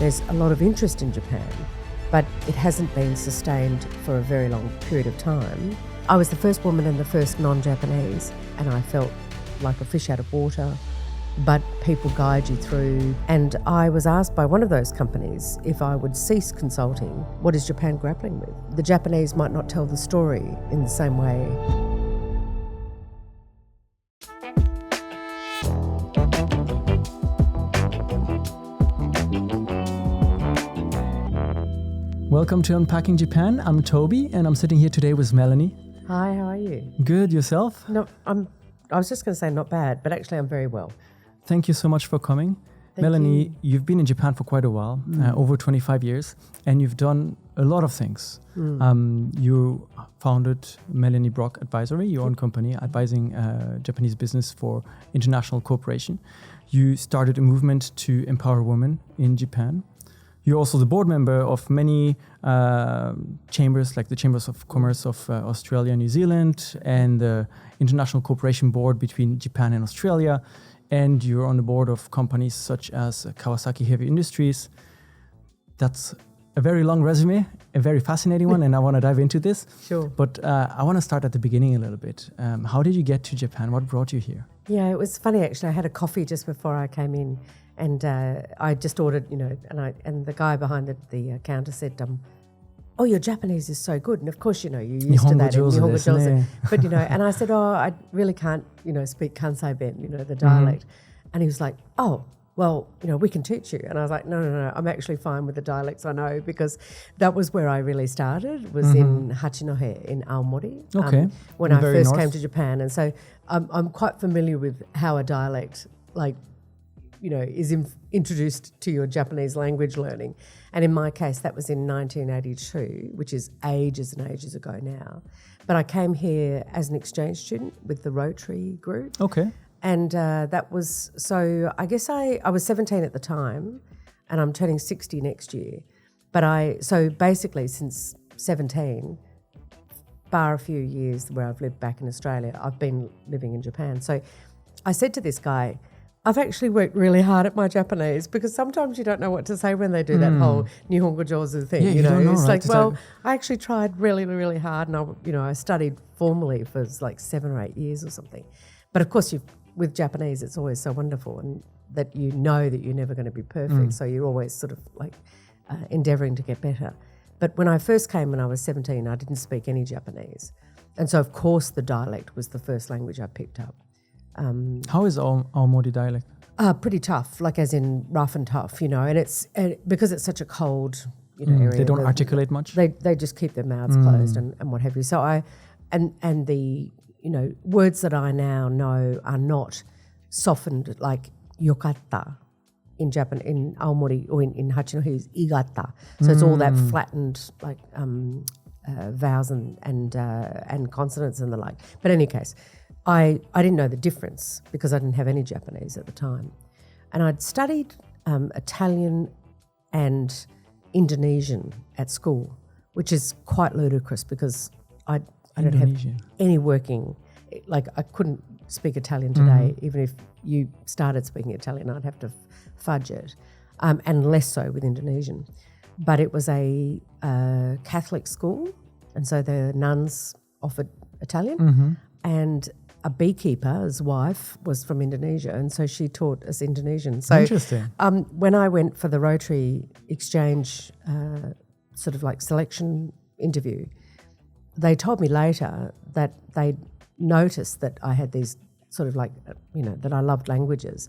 There's a lot of interest in Japan, but it hasn't been sustained for a very long period of time. I was the first woman and the first non-Japanese, and I felt like a fish out of water, but people guide you through. And I was asked by one of those companies if I would cease consulting. What is Japan grappling with? The Japanese might not tell the story in the same way. Welcome to Unpacking Japan. I'm Toby, and I'm sitting here today with Melanie. Hi, how are you? Good, yourself? No, I was just going to say not bad, but actually I'm very well. Thank you so much for coming. Thank Melanie, you. You've been in Japan for quite a while, over 25 years, and you've done a lot of things. You founded Melanie Brock Advisory, your own company, advising Japanese business for international cooperation. You started a movement to empower women in Japan. You're also the board member of many chambers, like the Chambers of Commerce of Australia and New Zealand, and the International Cooperation Board between Japan and Australia. And you're on the board of companies such as Kawasaki Heavy Industries. That's a very long resume, a very fascinating one, and I want to dive into this. Sure. But I want to start at the beginning a little bit. How did you get to Japan? What brought you here? Yeah, it was funny actually. I had a coffee just before I came in, and I just ordered, and the guy behind the counter said, "Oh, your Japanese is so good." And of course, you're used to that. Nihongo jozu. But and I said, "Oh, I really can't, speak Kansai Ben, the dialect." And he was like, "Oh, well, we can teach you." And I was like, no, I'm actually fine with the dialects I know, because that was where I really started, was in Hachinohe in Aomori, when I first came to Japan. And so I'm quite familiar with how a dialect, is introduced to your Japanese language learning. And in my case, that was in 1982, which is ages and ages ago now. But I came here as an exchange student with the Rotary group. Okay. And that was, so I guess I was 17 at the time, and I'm turning 60 next year. But so basically since 17, bar a few years where I've lived back in Australia, I've been living in Japan. So I said to this guy, I've actually worked really hard at my Japanese, because sometimes you don't know what to say when they do that whole Nihongo jozu thing. Yeah, you don't know, it's right? like, I actually tried really, really hard, and I studied formally for like 7 or 8 years or something. But of course, with Japanese, it's always so wonderful, and that you know that you're never going to be perfect, so you're always sort of like endeavouring to get better. But when I first came when I was 17, I didn't speak any Japanese. And so, of course, the dialect was the first language I picked up. How is Aomori dialect? Pretty tough, like as in rough and tough, and it's because it's such a cold, area. They don't articulate much? They just keep their mouths closed and what have you. So and the words that I now know are not softened, like yokatta in Japan, in Aomori or in Hachinohe is igatta. So it's all that flattened like vowels and consonants and the like. But in any case, I didn't know the difference because I didn't have any Japanese at the time. And I'd studied Italian and Indonesian at school, which is quite ludicrous because I don't have any working, like I couldn't speak Italian today. Even if you started speaking Italian, I'd have to fudge it, and less so with Indonesian. But it was a Catholic school, and so the nuns offered Italian, and a beekeeper's wife was from Indonesia, and so she taught us Indonesian. So interesting. When I went for the Rotary exchange sort of like selection interview, they told me later that they noticed that I had these sort of like, that I loved languages.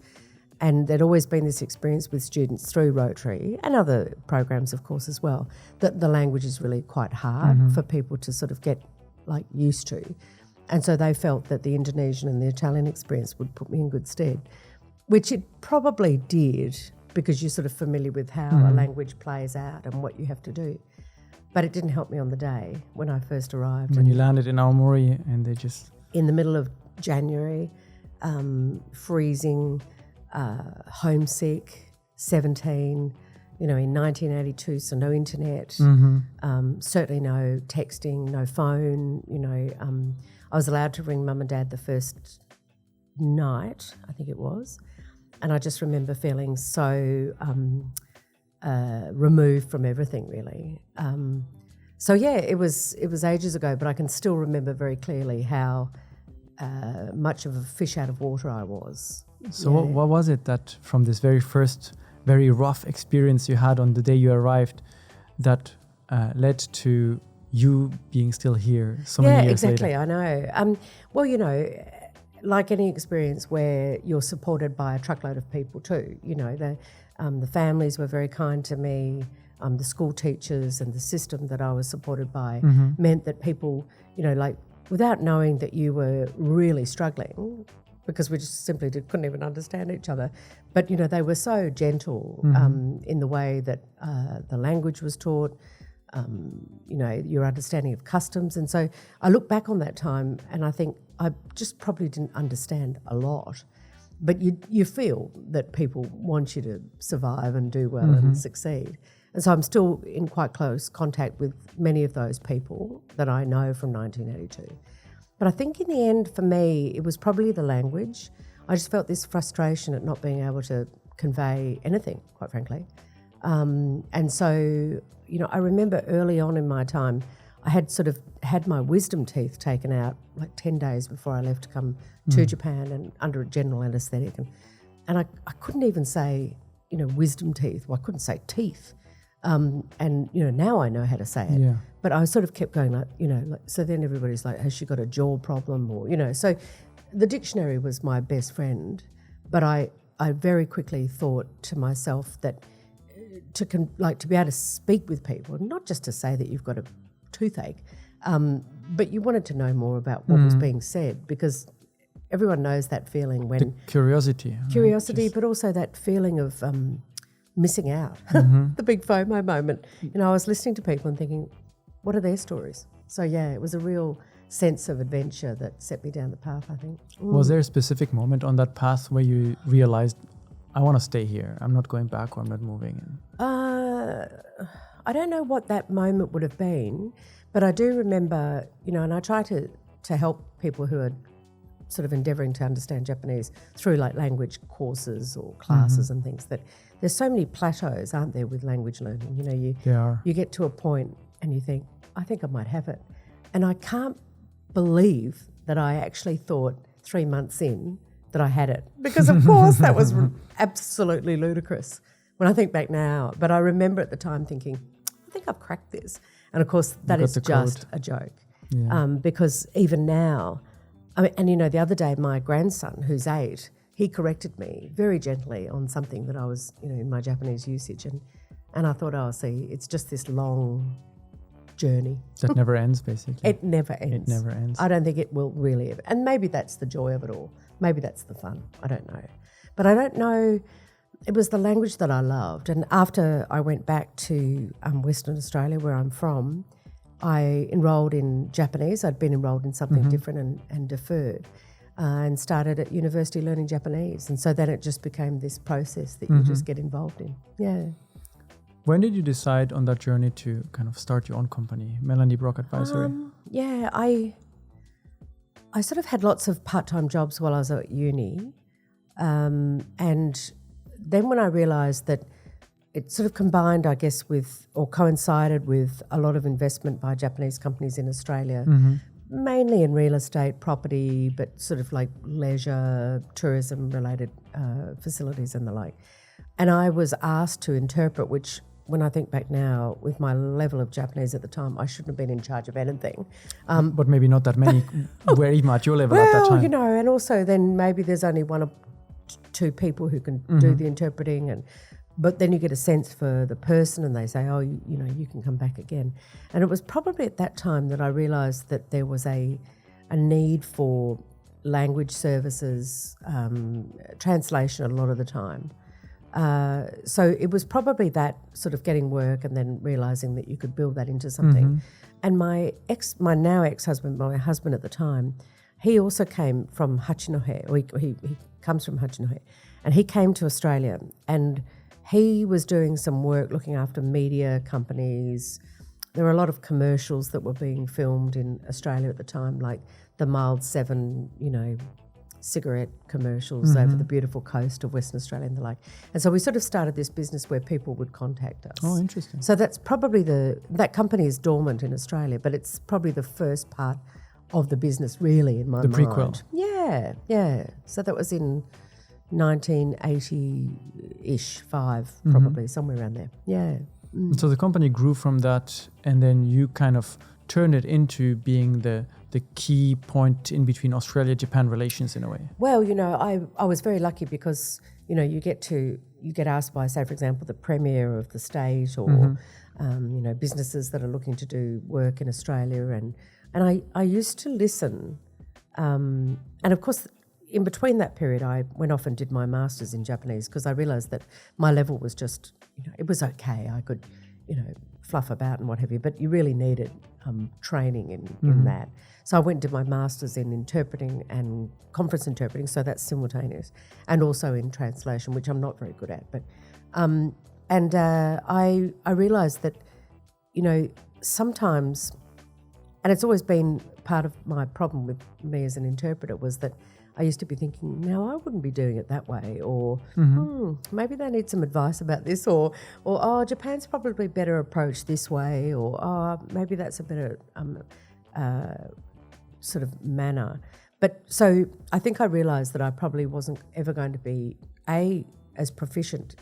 And there'd always been this experience with students through Rotary and other programs, of course, as well, that the language is really quite hard for people to sort of get like used to. And so they felt that the Indonesian and the Italian experience would put me in good stead, which it probably did, because you're sort of familiar with how a language plays out and what you have to do. But it didn't help me on the day when I first arrived. When you landed in Aomori and they just... In the middle of January, freezing, homesick, 17, in 1982, so no internet, certainly no texting, no phone, I was allowed to ring mum and dad the first night, I think it was, and I just remember feeling so removed from everything, really. So yeah, it was ages ago, but I can still remember very clearly how much of a fish out of water I was. So what was it that from this very first, very rough experience you had on the day you arrived that led to you being still here so many years later? Yeah, exactly, I know. Well, you know, like any experience where you're supported by a truckload of people too, you know, the families were very kind to me. The school teachers and the system that I was supported by meant that people, you know, like without knowing that you were really struggling, because we just simply couldn't even understand each other. But, you know, they were so gentle in the way that the language was taught, you know, your understanding of customs. And so I look back on that time and I think I just probably didn't understand a lot. But you feel that people want you to survive and do well and succeed. And so I'm still in quite close contact with many of those people that I know from 1982. But I think in the end, for me, it was probably the language. I just felt this frustration at not being able to convey anything, quite frankly. And so, you know, I remember early on in my time, I had sort of had my wisdom teeth taken out like 10 days before I left to come to Japan and under a general anaesthetic. And I couldn't even say, you know, wisdom teeth. Well, I couldn't say teeth. And, you know, now I know how to say it. Yeah. But I sort of kept going like, you know, like, so then everybody's like, has she got a jaw problem? Or, you know, so the dictionary was my best friend. But I very quickly thought to myself that to be able to speak with people, not just to say that you've got a toothache, but you wanted to know more about what was being said, because everyone knows that feeling when... The curiosity. Right? But also that feeling of missing out, the big FOMO moment. You know, I was listening to people and thinking, what are their stories? So, yeah, it was a real sense of adventure that set me down the path, I think. Was there a specific moment on that path where you realized, I want to stay here, I'm not going back, or I'm not moving? I don't know what that moment would have been, but I do remember, you know, and I try to help people who are sort of endeavouring to understand Japanese through like language courses or classes and things, that there's so many plateaus, aren't there, with language learning? You know, you get to a point and you think, I think I might have it. And I can't believe that I actually thought 3 months in that I had it, because of course that was absolutely ludicrous when I think back now. But I remember at the time thinking, I think I've cracked this. And of course that is just a joke. Yeah. Because even now, I mean, and you know, the other day my grandson, who's 8, he corrected me very gently on something that I was, you know, in my Japanese usage, and I thought, oh, see, it's just this long journey that never ends, basically. It never ends. It never ends. I don't think it will really ever. And maybe that's the joy of it all. Maybe that's the fun. I don't know. But I don't know. It was the language that I loved. And after I went back to Western Australia, where I'm from, I enrolled in Japanese. I'd been enrolled in something different and deferred, and started at university learning Japanese. And so then it just became this process that you just get involved in. Yeah. When did you decide on that journey to kind of start your own company, Melanie Brock Advisory? I sort of had lots of part-time jobs while I was at uni. And then when I realised that it sort of combined, I guess, with, or coincided with, a lot of investment by Japanese companies in Australia, mainly in real estate, property, but sort of like leisure, tourism-related facilities and the like. And I was asked to interpret, which, when I think back now, with my level of Japanese at the time, I shouldn't have been in charge of anything. But maybe not that many were even at your level at that time. Well, you know, and also then maybe there's only 1 or 2 people who can do the interpreting, but then you get a sense for the person and they say, oh, you know, you can come back again. And it was probably at that time that I realised that there was a need for language services, translation a lot of the time. So it was probably that sort of getting work and then realising that you could build that into something. And my now ex-husband, my husband at the time, he also came from Hachinohe, or he comes from Hachinohe, and he came to Australia and he was doing some work looking after media companies. There were a lot of commercials that were being filmed in Australia at the time, like the Mild 7, you know, cigarette commercials over the beautiful coast of Western Australia and the like. And so we sort of started this business where people would contact us. Oh, interesting. So that's probably that company is dormant in Australia, but it's probably the first part of the business really in my mind. The prequel. Yeah. So that was in 1980-ish, probably, somewhere around there. Yeah. So the company grew from that, and then you kind of turned it into being the key point in between Australia-Japan relations in a way. Well, I was very lucky because, you get asked by, say, for example, the Premier of the state or, businesses that are looking to do work in Australia. And I used to listen. And of course, in between that period, I went off and did my master's in Japanese because I realised that my level was just, it was okay. I could, fluff about and what have you, but you really needed training in that. So I went and did my master's in interpreting and conference interpreting, so that's simultaneous, and also in translation, which I'm not very good at. But I realised that, sometimes, and it's always been part of my problem with me as an interpreter, was that I used to be thinking, no, I wouldn't be doing it that way, or maybe they need some advice about this, or Japan's probably better approached this way, or maybe that's a better sort of manner. But so I think I realised that I probably wasn't ever going to be as proficient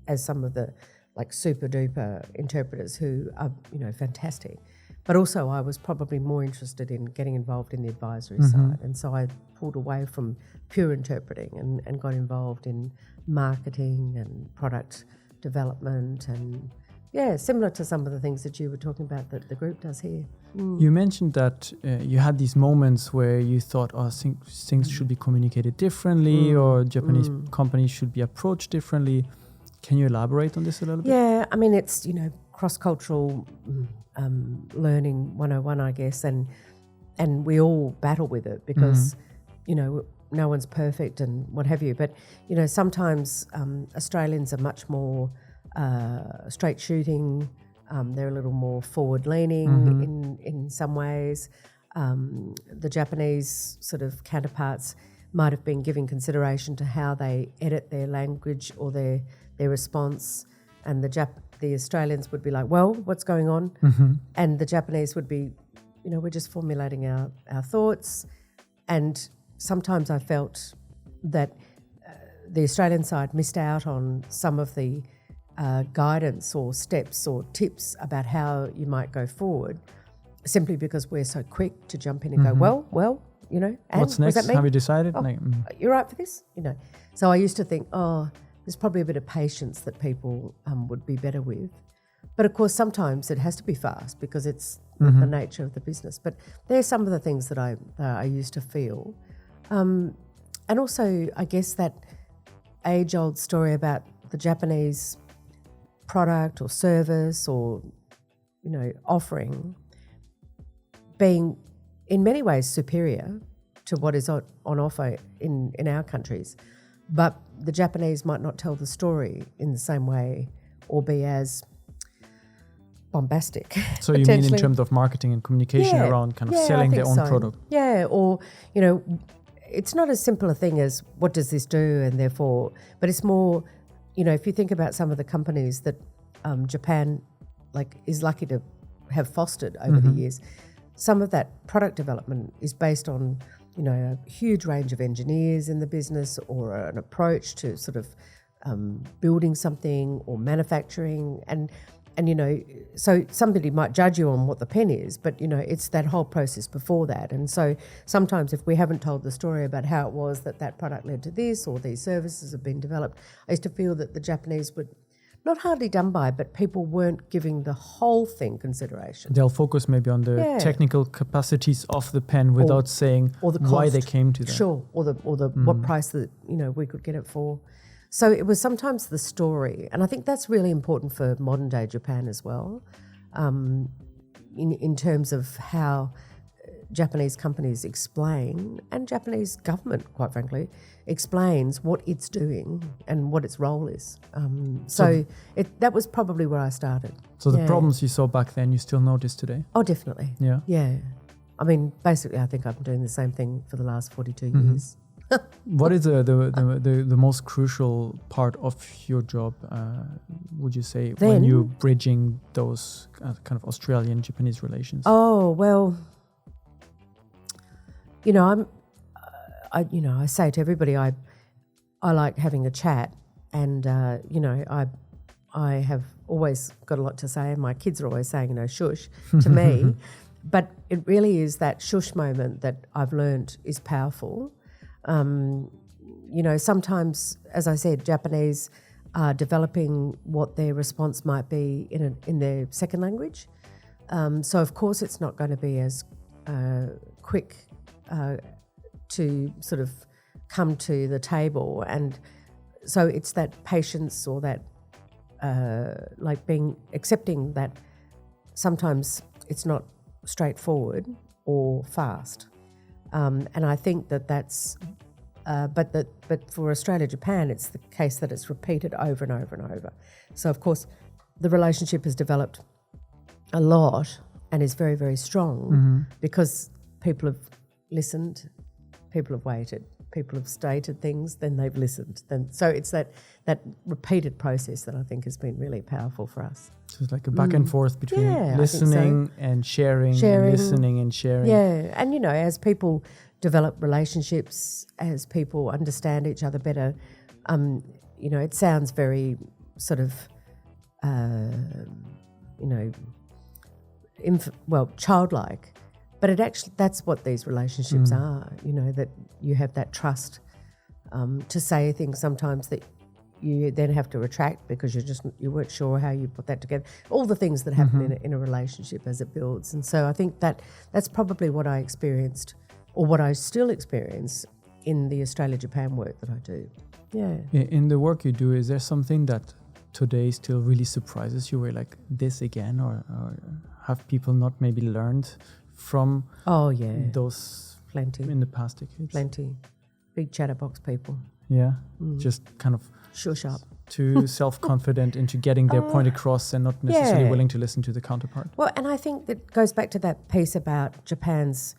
as some of the like super duper interpreters who are fantastic. But also I was probably more interested in getting involved in the advisory side. And so I pulled away from pure interpreting and got involved in marketing and product development and, similar to some of the things that you were talking about that the group does here. You mentioned that you had these moments where you thought, things should be communicated differently or Japanese companies should be approached differently. Can you elaborate on this a little bit? Yeah, I mean, it's, cross-cultural learning 101, I guess, and we all battle with it because, no one's perfect and what have you. But, sometimes Australians are much more straight shooting. They're a little more forward-leaning in some ways. The Japanese sort of counterparts might have been giving consideration to how they edit their language or their response, and the Australians would be like, well, what's going on? And the Japanese would be, we're just formulating our thoughts. And sometimes I felt that the Australian side missed out on some of the guidance or steps or tips about how you might go forward, simply because we're so quick to jump in and go, well, and what's next? What does that mean? Have you decided? You're right for this? So I used to think, there's probably a bit of patience that people would be better with. But of course, sometimes it has to be fast because it's the nature of the business. But there's some of the things that I used to feel. And also, I guess that age-old story about the Japanese product or service or, offering being in many ways superior to what is on offer in our countries. But the Japanese might not tell the story in the same way or be as bombastic. So you mean in terms of marketing and communication around kind of selling their own product? Yeah, or, it's not as simple a thing as what does this do and therefore, but it's more, if you think about some of the companies that Japan is lucky to have fostered over the years, some of that product development is based on a huge range of engineers in the business or an approach to sort of building something or manufacturing. And so somebody might judge you on what the pen is, but, it's that whole process before that. And so sometimes if we haven't told the story about how it was that product led to this or these services have been developed, I used to feel that the Japanese would not hardly done by, but people weren't giving the whole thing consideration. They'll focus maybe on the technical capacities of the pen without saying or the cost, why they came to that. Sure, or the what price that we could get it for. So it was sometimes the story, and I think that's really important for modern day Japan as well, in terms of how Japanese companies explain, and Japanese government, quite frankly, explains what it's doing and what its role is. That was probably where I started. So the problems you saw back then, you still notice today? Oh, definitely. Yeah. Yeah. I mean, basically, I think I've been doing the same thing for the last 42 years. What is the most crucial part of your job, would you say, when you're bridging those kind of Australian-Japanese relations? Oh, well, I say to everybody, I like having a chat, and I have always got a lot to say, and my kids are always saying, shush to me, but it really is that shush moment that I've learned is powerful. Sometimes, as I said, Japanese are developing what their response might be in their second language. So of course it's not going to be as quick to sort of come to the table, and so it's that patience, or that accepting that sometimes it's not straightforward or fast, and I think that's but for Australia Japan it's the case that it's repeated over and over and over. So of course the relationship has developed a lot and is very, very strong because people have listened, people have waited, people have stated things, then they've listened. So it's that repeated process that I think has been really powerful for us. So it's like a back and forth between listening and sharing, and listening and sharing. Yeah, and as people develop relationships, as people understand each other better, it sounds very sort of, childlike. But it actually, that's what these relationships are, that you have that trust to say things sometimes that you then have to retract because you weren't sure how you put that together. All the things that happen in a relationship as it builds. And so I think that's probably what I experienced, or what I still experience in the Australia-Japan work that I do. Yeah. In the work you do, is there something that today still really surprises you, where like this again, or have people not maybe learned from those plenty in the past decades? Plenty. Big chatterbox people. Yeah. Just kind of shush up. Too self-confident into getting their point across and not necessarily willing to listen to the counterpart. Well, and I think that goes back to that piece about Japan's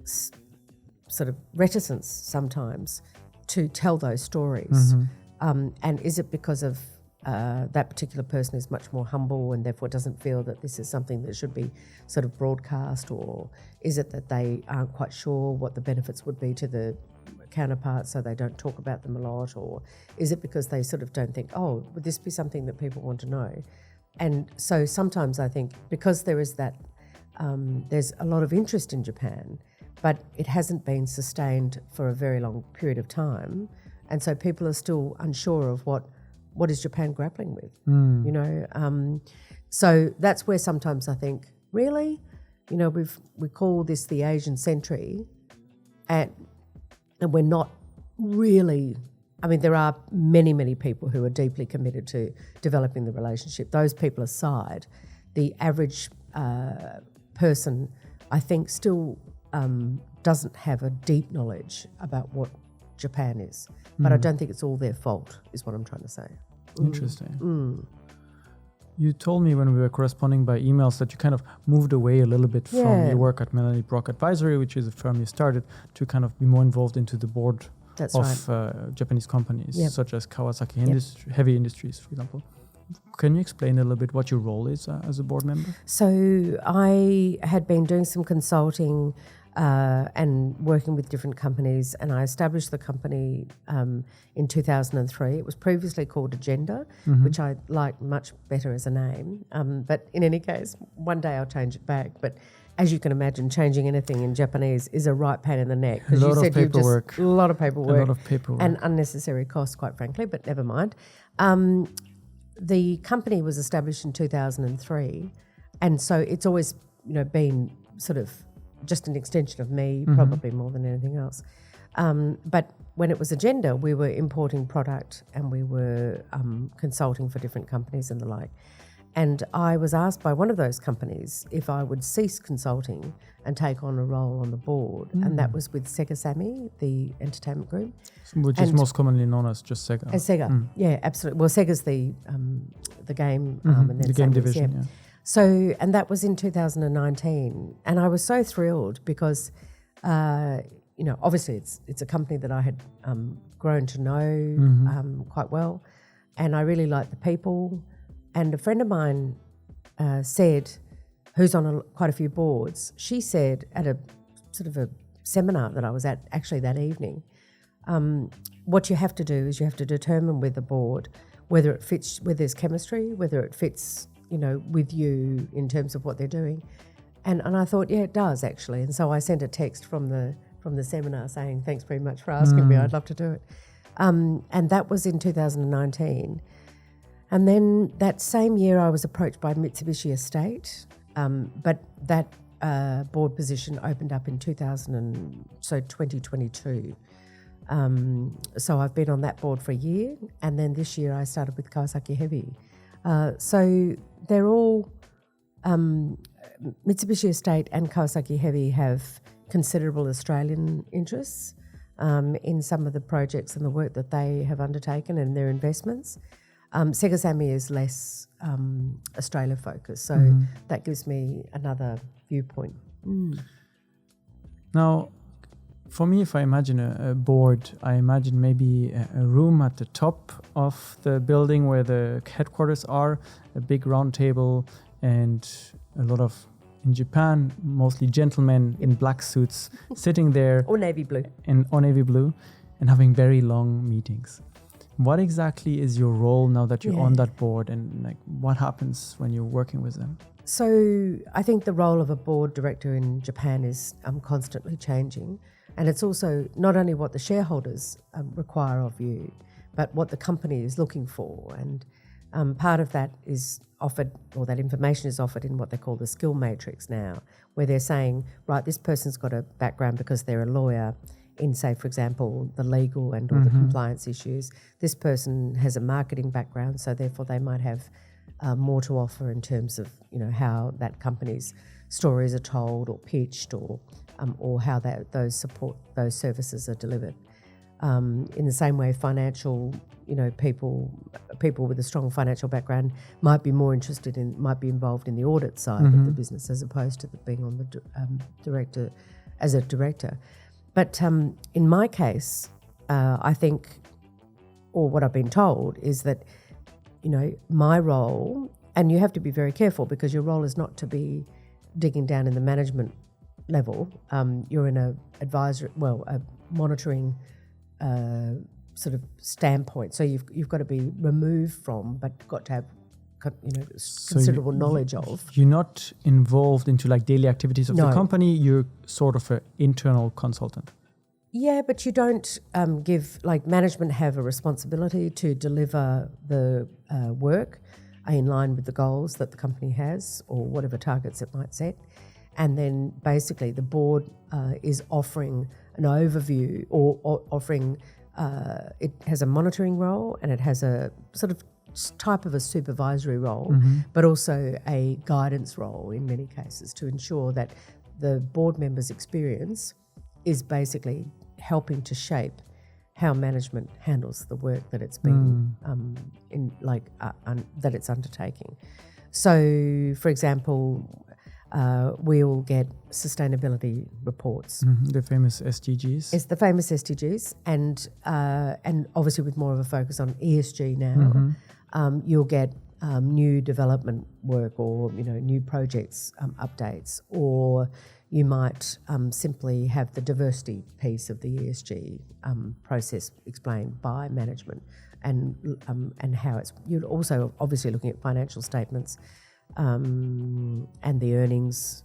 sort of reticence sometimes to tell those stories. And is it because of that particular person is much more humble and therefore doesn't feel that this is something that should be sort of broadcast, or is it that they aren't quite sure what the benefits would be to the counterparts, so they don't talk about them a lot, or is it because they sort of don't think, would this be something that people want to know? And so sometimes I think because there is that, there's a lot of interest in Japan, but it hasn't been sustained for a very long period of time, and so people are still unsure of what is Japan grappling with, so that's where sometimes I think, really, we call this the Asian century, and we're not really. I mean, there are many, many people who are deeply committed to developing the relationship. Those people aside, the average person, I think, still doesn't have a deep knowledge about what Japan is. But I don't think it's all their fault, is what I'm trying to say. Interesting. You told me when we were corresponding by emails that you kind of moved away a little bit from your work at Melanie Brock Advisory, which is a firm you started, to kind of be more involved into the board of Japanese companies, such as Kawasaki Heavy Industries, for example. Can you explain a little bit what your role is as a board member? So I had been doing some consulting and working with different companies, and I established the company in 2003. It was previously called Agenda, which I like much better as a name. But in any case, one day I'll change it back. But as you can imagine, changing anything in Japanese is a right pain in the neck. A lot of paperwork. A lot of paperwork. And unnecessary costs, quite frankly, but never mind. The company was established in 2003, and so it's always, been sort of just an extension of me, probably more than anything else. But when it was Agenda, we were importing product and we were consulting for different companies and the like. And I was asked by one of those companies if I would cease consulting and take on a role on the board, and that was with Sega Sammy, the entertainment group. Which is most commonly known as just Sega. As Sega, yeah, absolutely. Well, Sega's the game and then the game Sammy's, division, yeah. So, and that was in 2019, and I was so thrilled because, obviously it's a company that I had grown to know quite well, and I really liked the people. And a friend of mine said, who's on quite a few boards, she said at a sort of a seminar that I was at actually that evening, what you have to do is you have to determine with the board whether it fits, whether there's chemistry, whether it fits, with you in terms of what they're doing. And I thought, yeah, it does actually. And so I sent a text from the seminar saying, thanks very much for asking me, I'd love to do it. And that was in 2019. And then that same year I was approached by Mitsubishi Estate, but that board position opened up in 2022. So I've been on that board for a year, and then this year I started with Kawasaki Heavy. So they're all, Mitsubishi Estate and Kawasaki Heavy have considerable Australian interests in some of the projects and the work that they have undertaken and their investments. Segasami is less Australia focused, so that gives me another viewpoint. Now, for me, if I imagine a board, I imagine maybe a room at the top of the building where the headquarters are, a big round table, and a lot of, in Japan, mostly gentlemen in black suits sitting there. Or navy blue. Or navy blue, and having very long meetings. What exactly is your role now that you're on that board, and like what happens when you're working with them? So I think the role of a board director in Japan is constantly changing. And it's also not only what the shareholders require of you, but what the company is looking for. And part of that is offered, or that information is offered in what they call the skill matrix now, where they're saying, right, this person's got a background because they're a lawyer in, say, for example, the legal and all the compliance issues. This person has a marketing background, so therefore they might have more to offer in terms of, how that company's stories are told or pitched, or how those services are delivered. In the same way, financial, people with a strong financial background might be involved in the audit side of the business as opposed to being on the director. But in my case, I think, or what I've been told, is that, my role, and you have to be very careful because your role is not to be digging down in the management level. You're in a monitoring sort of standpoint. So you've got to be removed from, but got to have considerable knowledge of. You're not involved into like daily activities of the company. You're sort of an internal consultant. Yeah, but you don't management have a responsibility to deliver the work in line with the goals that the company has or whatever targets it might set. And then basically the board is offering an overview or offering, it has a monitoring role and it has a sort of type of a supervisory role, but also a guidance role in many cases to ensure that the board member's experience is basically helping to shape how management handles the work that it's been that it's undertaking. So, for example, we'll get sustainability reports. The famous SDGs. It's the famous SDGs, and obviously with more of a focus on ESG now, you'll get new development work or new projects updates, or you might simply have the diversity piece of the ESG process explained by management, and how it's. You're also obviously looking at financial statements. And the earnings,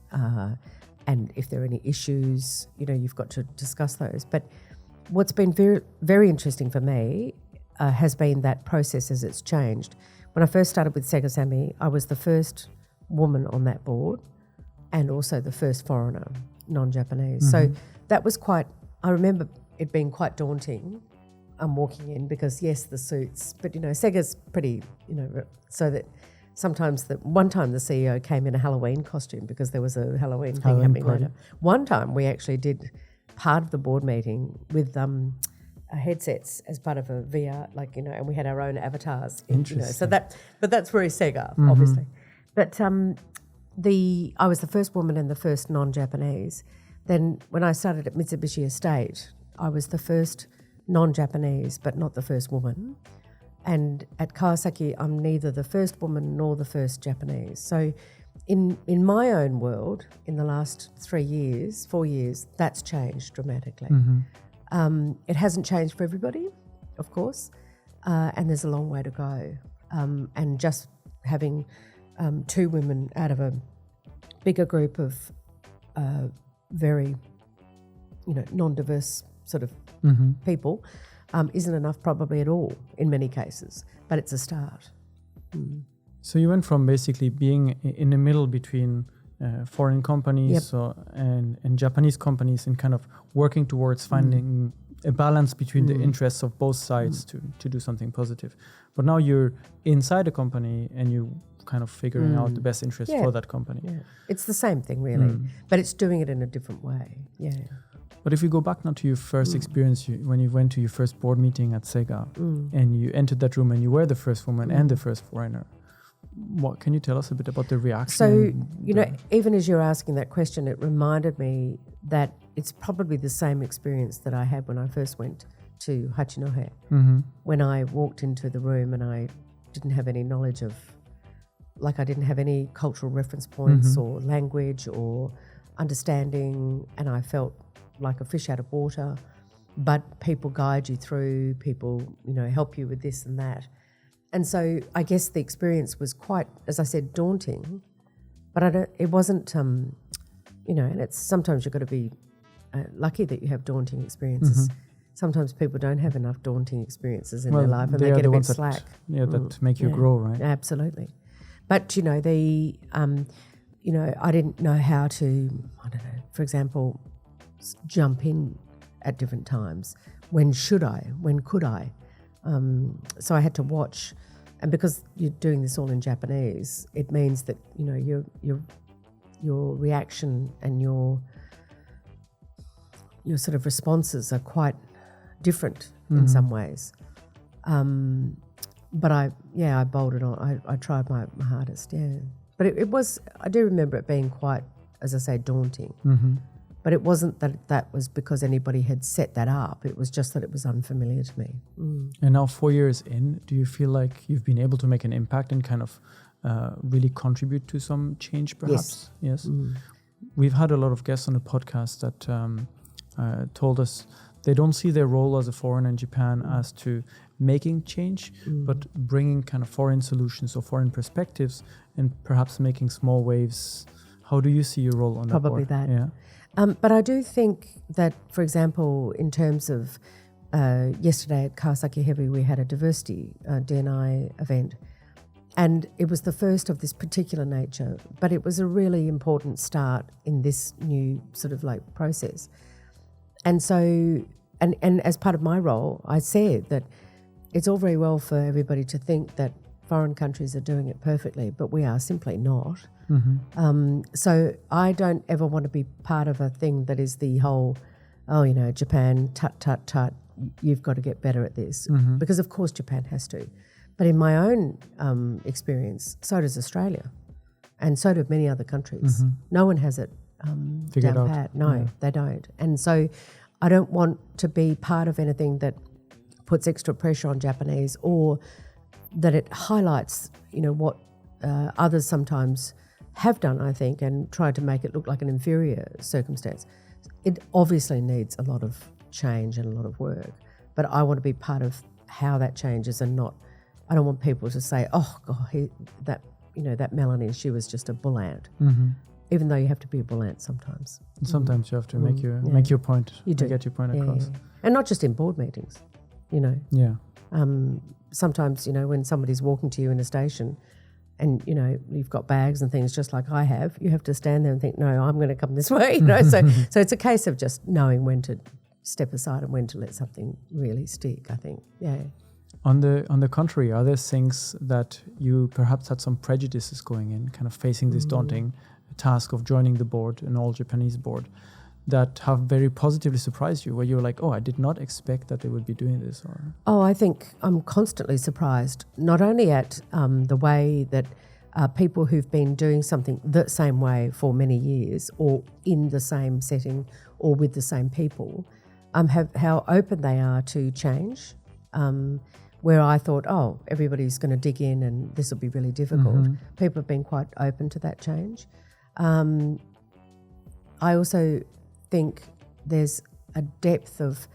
and if there are any issues, you've got to discuss those. But what's been very, very interesting for me has been that process as it's changed. When I first started with Segasami, I was the first woman on that board and also the first foreigner, non-Japanese. So that was I remember it being quite daunting walking in because, yes, the suits, but, Sega's pretty, so that sometimes one time the CEO came in a Halloween costume because there was a Halloween thing happening later. One time we actually did part of the board meeting with headsets as part of a VR, and we had our own avatars. Interesting. But that's very Sega, obviously. But I was the first woman and the first non-Japanese. then when I started at Mitsubishi Estate, I was the first non-Japanese, but not the first woman. And at Kawasaki, I'm neither the first woman nor the first Japanese. So in my own world, in the last 4 years, that's changed dramatically. It hasn't changed for everybody, of course, and there's a long way to go. And just having 2 women out of a bigger group of very, non-diverse sort of people isn't enough probably at all in many cases, but it's a start. So you went from basically being in the middle between foreign companies and Japanese companies and kind of working towards finding a balance between the interests of both sides to do something positive. But now you're inside a company and you kind of figuring out the best interest for that company. Yeah. It's the same thing really, but it's doing it in a different way. Yeah. But if we go back now to your first experience, when you went to your first board meeting at Sega and you entered that room and you were the first woman and the first foreigner, what can you tell us a bit about the reaction? So, even as you're asking that question, it reminded me that it's probably the same experience that I had when I first went to Hachinohe. When I walked into the room and I didn't have any knowledge of, I didn't have any cultural reference points or language or understanding, and I felt like a fish out of water. But people guide you through, people, help you with this and that. And so I guess the experience was quite, as I said, daunting, but it wasn't, and it's sometimes you've got to be lucky that you have daunting experiences. Sometimes people don't have enough daunting experiences in their life and they get a bit slack. That make you grow, right? Absolutely. But, I didn't know how to, for example, jump in at different times. When should I? When could I? So I had to watch, and because you're doing this all in Japanese, it means that your reaction and your sort of responses are quite different in some ways. But I bowled it on. I tried my hardest, But it was, I do remember it being quite, as I say, daunting. But it wasn't that was because anybody had set that up. It was just that it was unfamiliar to me. And now 4 years in, do you feel like you've been able to make an impact and kind of really contribute to some change perhaps? Yes. We've had a lot of guests on the podcast that told us they don't see their role as a foreigner in Japan as to making change, but bringing kind of foreign solutions or foreign perspectives and perhaps making small waves. How do you see your role on Probably that board? That. Yeah. But I do think that, for example, in terms of yesterday at Kawasaki Heavy, we had a diversity D&I event, and it was the first of this particular nature, but it was a really important start in this new sort of process. And so, and as part of my role, I said that it's all very well for everybody to think that foreign countries are doing it perfectly, but we are simply not. So I don't ever want to be part of a thing that is the whole, Japan, tut, you've got to get better at this. Because of course Japan has to. But in my own experience, so does Australia. And so do many other countries. No one has it down pat. No, they don't. And so I don't want to be part of anything that puts extra pressure on Japanese, or that it highlights, what others sometimes have done, I think, and tried to make it look like an inferior circumstance. It obviously needs a lot of change and a lot of work, but I want to be part of how that changes, and I don't want people to say, oh God, that Melanie, she was just a bull ant. Even though you have to be a bull ant sometimes. Sometimes you have to make your point, get your point across. Yeah. And not just in board meetings, Sometimes, when somebody's walking to you in a station and, you've got bags and things just like I have, you have to stand there and think, no, I'm going to come this way, So it's a case of just knowing when to step aside and when to let something really stick, I think. Yeah. On the contrary, are there things that you perhaps had some prejudices going in, kind of facing this daunting task of joining the board, an all-Japanese board, that have very positively surprised you, where you're like, oh, I did not expect that they would be doing this? Or I think I'm constantly surprised, not only at the way that people who've been doing something the same way for many years, or in the same setting, or with the same people, how open they are to change. Where I thought, everybody's going to dig in and this will be really difficult. People have been quite open to that change. I also think there's a depth of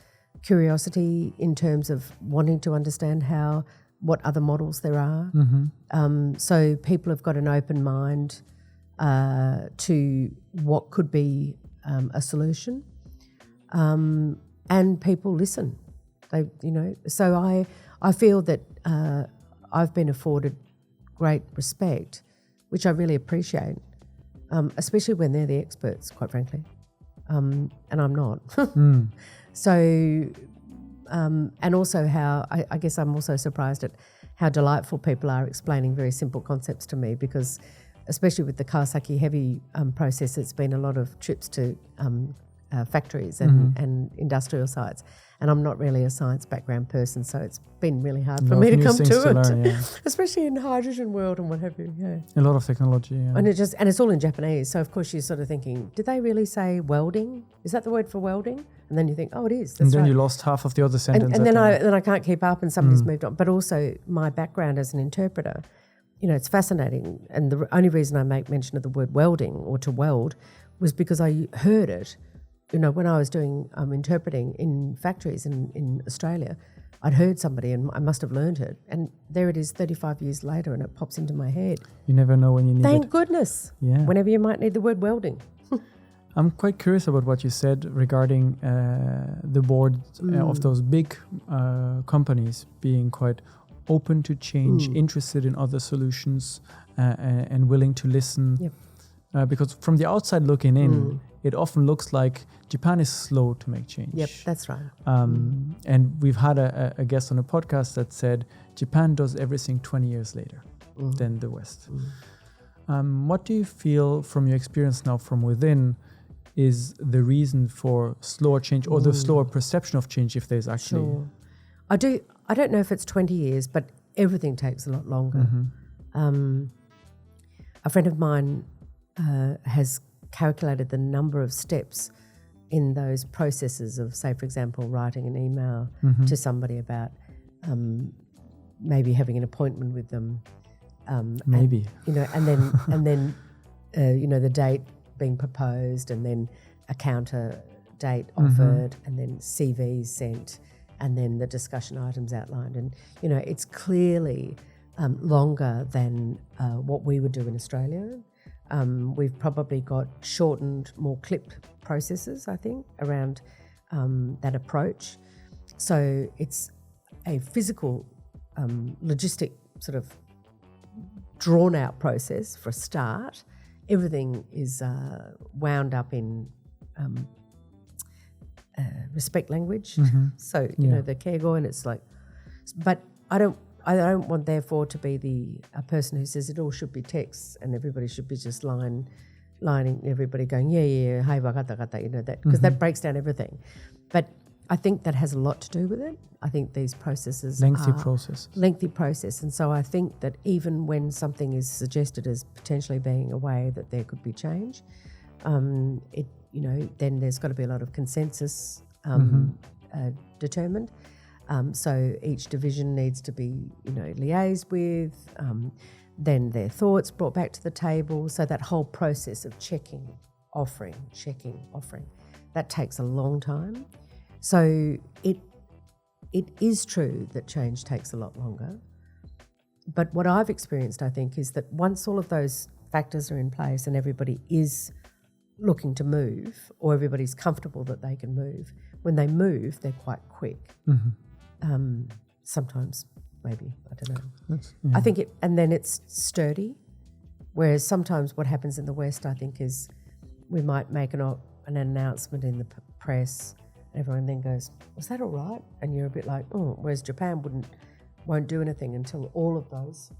curiosity in terms of wanting to understand what other models there are. So people have got an open mind to what could be a solution, and people listen. So I feel that I've been afforded great respect, which I really appreciate, especially when they're the experts, quite frankly, and I'm not. So, and also how I guess I'm also surprised at how delightful people are explaining very simple concepts to me, because especially with the Kawasaki heavy process, it's been a lot of trips to factories and industrial sites. And I'm not really a science background person, so it's been really hard for me to come to it, learn, especially in hydrogen world and what have you. Yeah, a lot of technology, and it's all in Japanese. So of course you're sort of thinking, did they really say welding? Is that the word for welding? And then you think, it is. That's and then right. you lost half of the other sentence. And then I can't keep up, and somebody's moved on. But also my background as an interpreter, it's fascinating. And the only reason I make mention of the word welding or to weld was because I heard it. When I was doing interpreting in factories in Australia, I'd heard somebody and I must have learned it. And there it is 35 years later and it pops into my head. You never know when you need it. Thank goodness. Yeah. Whenever you might need the word welding. I'm quite curious about what you said regarding the board of those big companies being quite open to change, interested in other solutions and willing to listen. Yep. Because from the outside looking in, it often looks like Japan is slow to make change. Yep, that's right. And we've had a guest on a podcast that said Japan does everything 20 years later than the West. What do you feel from your experience now from within is the reason for slower change or the slower perception of change, if there's actually... Sure. I don't know if it's 20 years, but everything takes a lot longer. A friend of mine has calculated the number of steps in those processes of, say, for example, writing an email to somebody about maybe having an appointment with them. Maybe. And then the date being proposed, and then a counter date offered, and then CVs sent, and then the discussion items outlined. And, it's clearly longer than what we would do in Australia. We've probably got shortened, more clipped processes, I think, around that approach. So it's a physical, logistic sort of drawn-out process for a start. Everything is wound up in respect language. So, the keigo, and it's like... But I don't want, therefore, to be a person who says it all should be text and everybody should be just lining everybody going, yeah, hi, wakata, that, because that breaks down everything. But I think that has a lot to do with it. I think these processes lengthy process. And so I think that even when something is suggested as potentially being a way that there could be change, then there's got to be a lot of consensus determined. So each division needs to be, liaised with, then their thoughts brought back to the table. So that whole process of checking, offering, that takes a long time. So it is true that change takes a lot longer. But what I've experienced, I think, is that once all of those factors are in place and everybody is looking to move, or everybody's comfortable that they can move, when they move, they're quite quick. Sometimes, maybe, I don't know. I think and then it's sturdy, whereas sometimes what happens in the West, I think, is we might make an announcement in the press, and everyone then goes, was that all right? And you're a bit like, whereas Japan won't do anything until all of those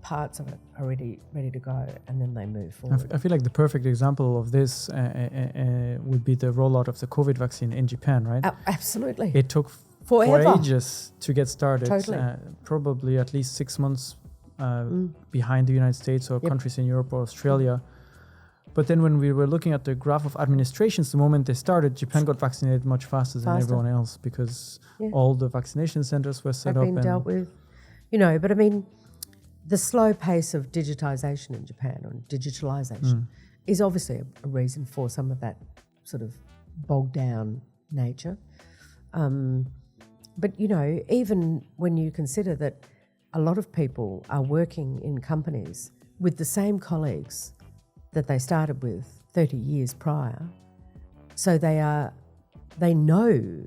parts of it are ready to go, and then they move forward. I feel like the perfect example of this would be the rollout of the COVID vaccine in Japan, right? Absolutely. It took Forever. for ages to get started. Totally. Probably at least 6 months behind the United States or countries in Europe or Australia. But then when we were looking at the graph of administrations, the moment they started, Japan got vaccinated much faster than everyone else because all the vaccination centers were set up. Been dealt with. But I mean, the slow pace of digitization in Japan, or digitalization, is obviously a reason for some of that sort of bogged down nature. But, even when you consider that a lot of people are working in companies with the same colleagues that they started with 30 years prior, so they know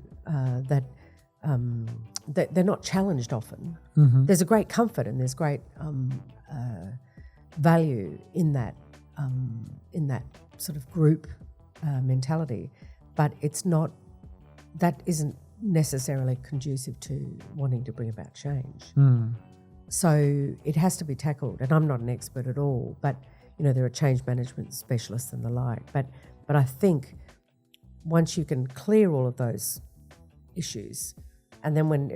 that they're not challenged often. There's a great comfort and there's great value in that sort of group mentality, but that isn't necessarily conducive to wanting to bring about change. So it has to be tackled, and I'm not an expert at all, but there are change management specialists and the like. But I think once you can clear all of those issues, and then when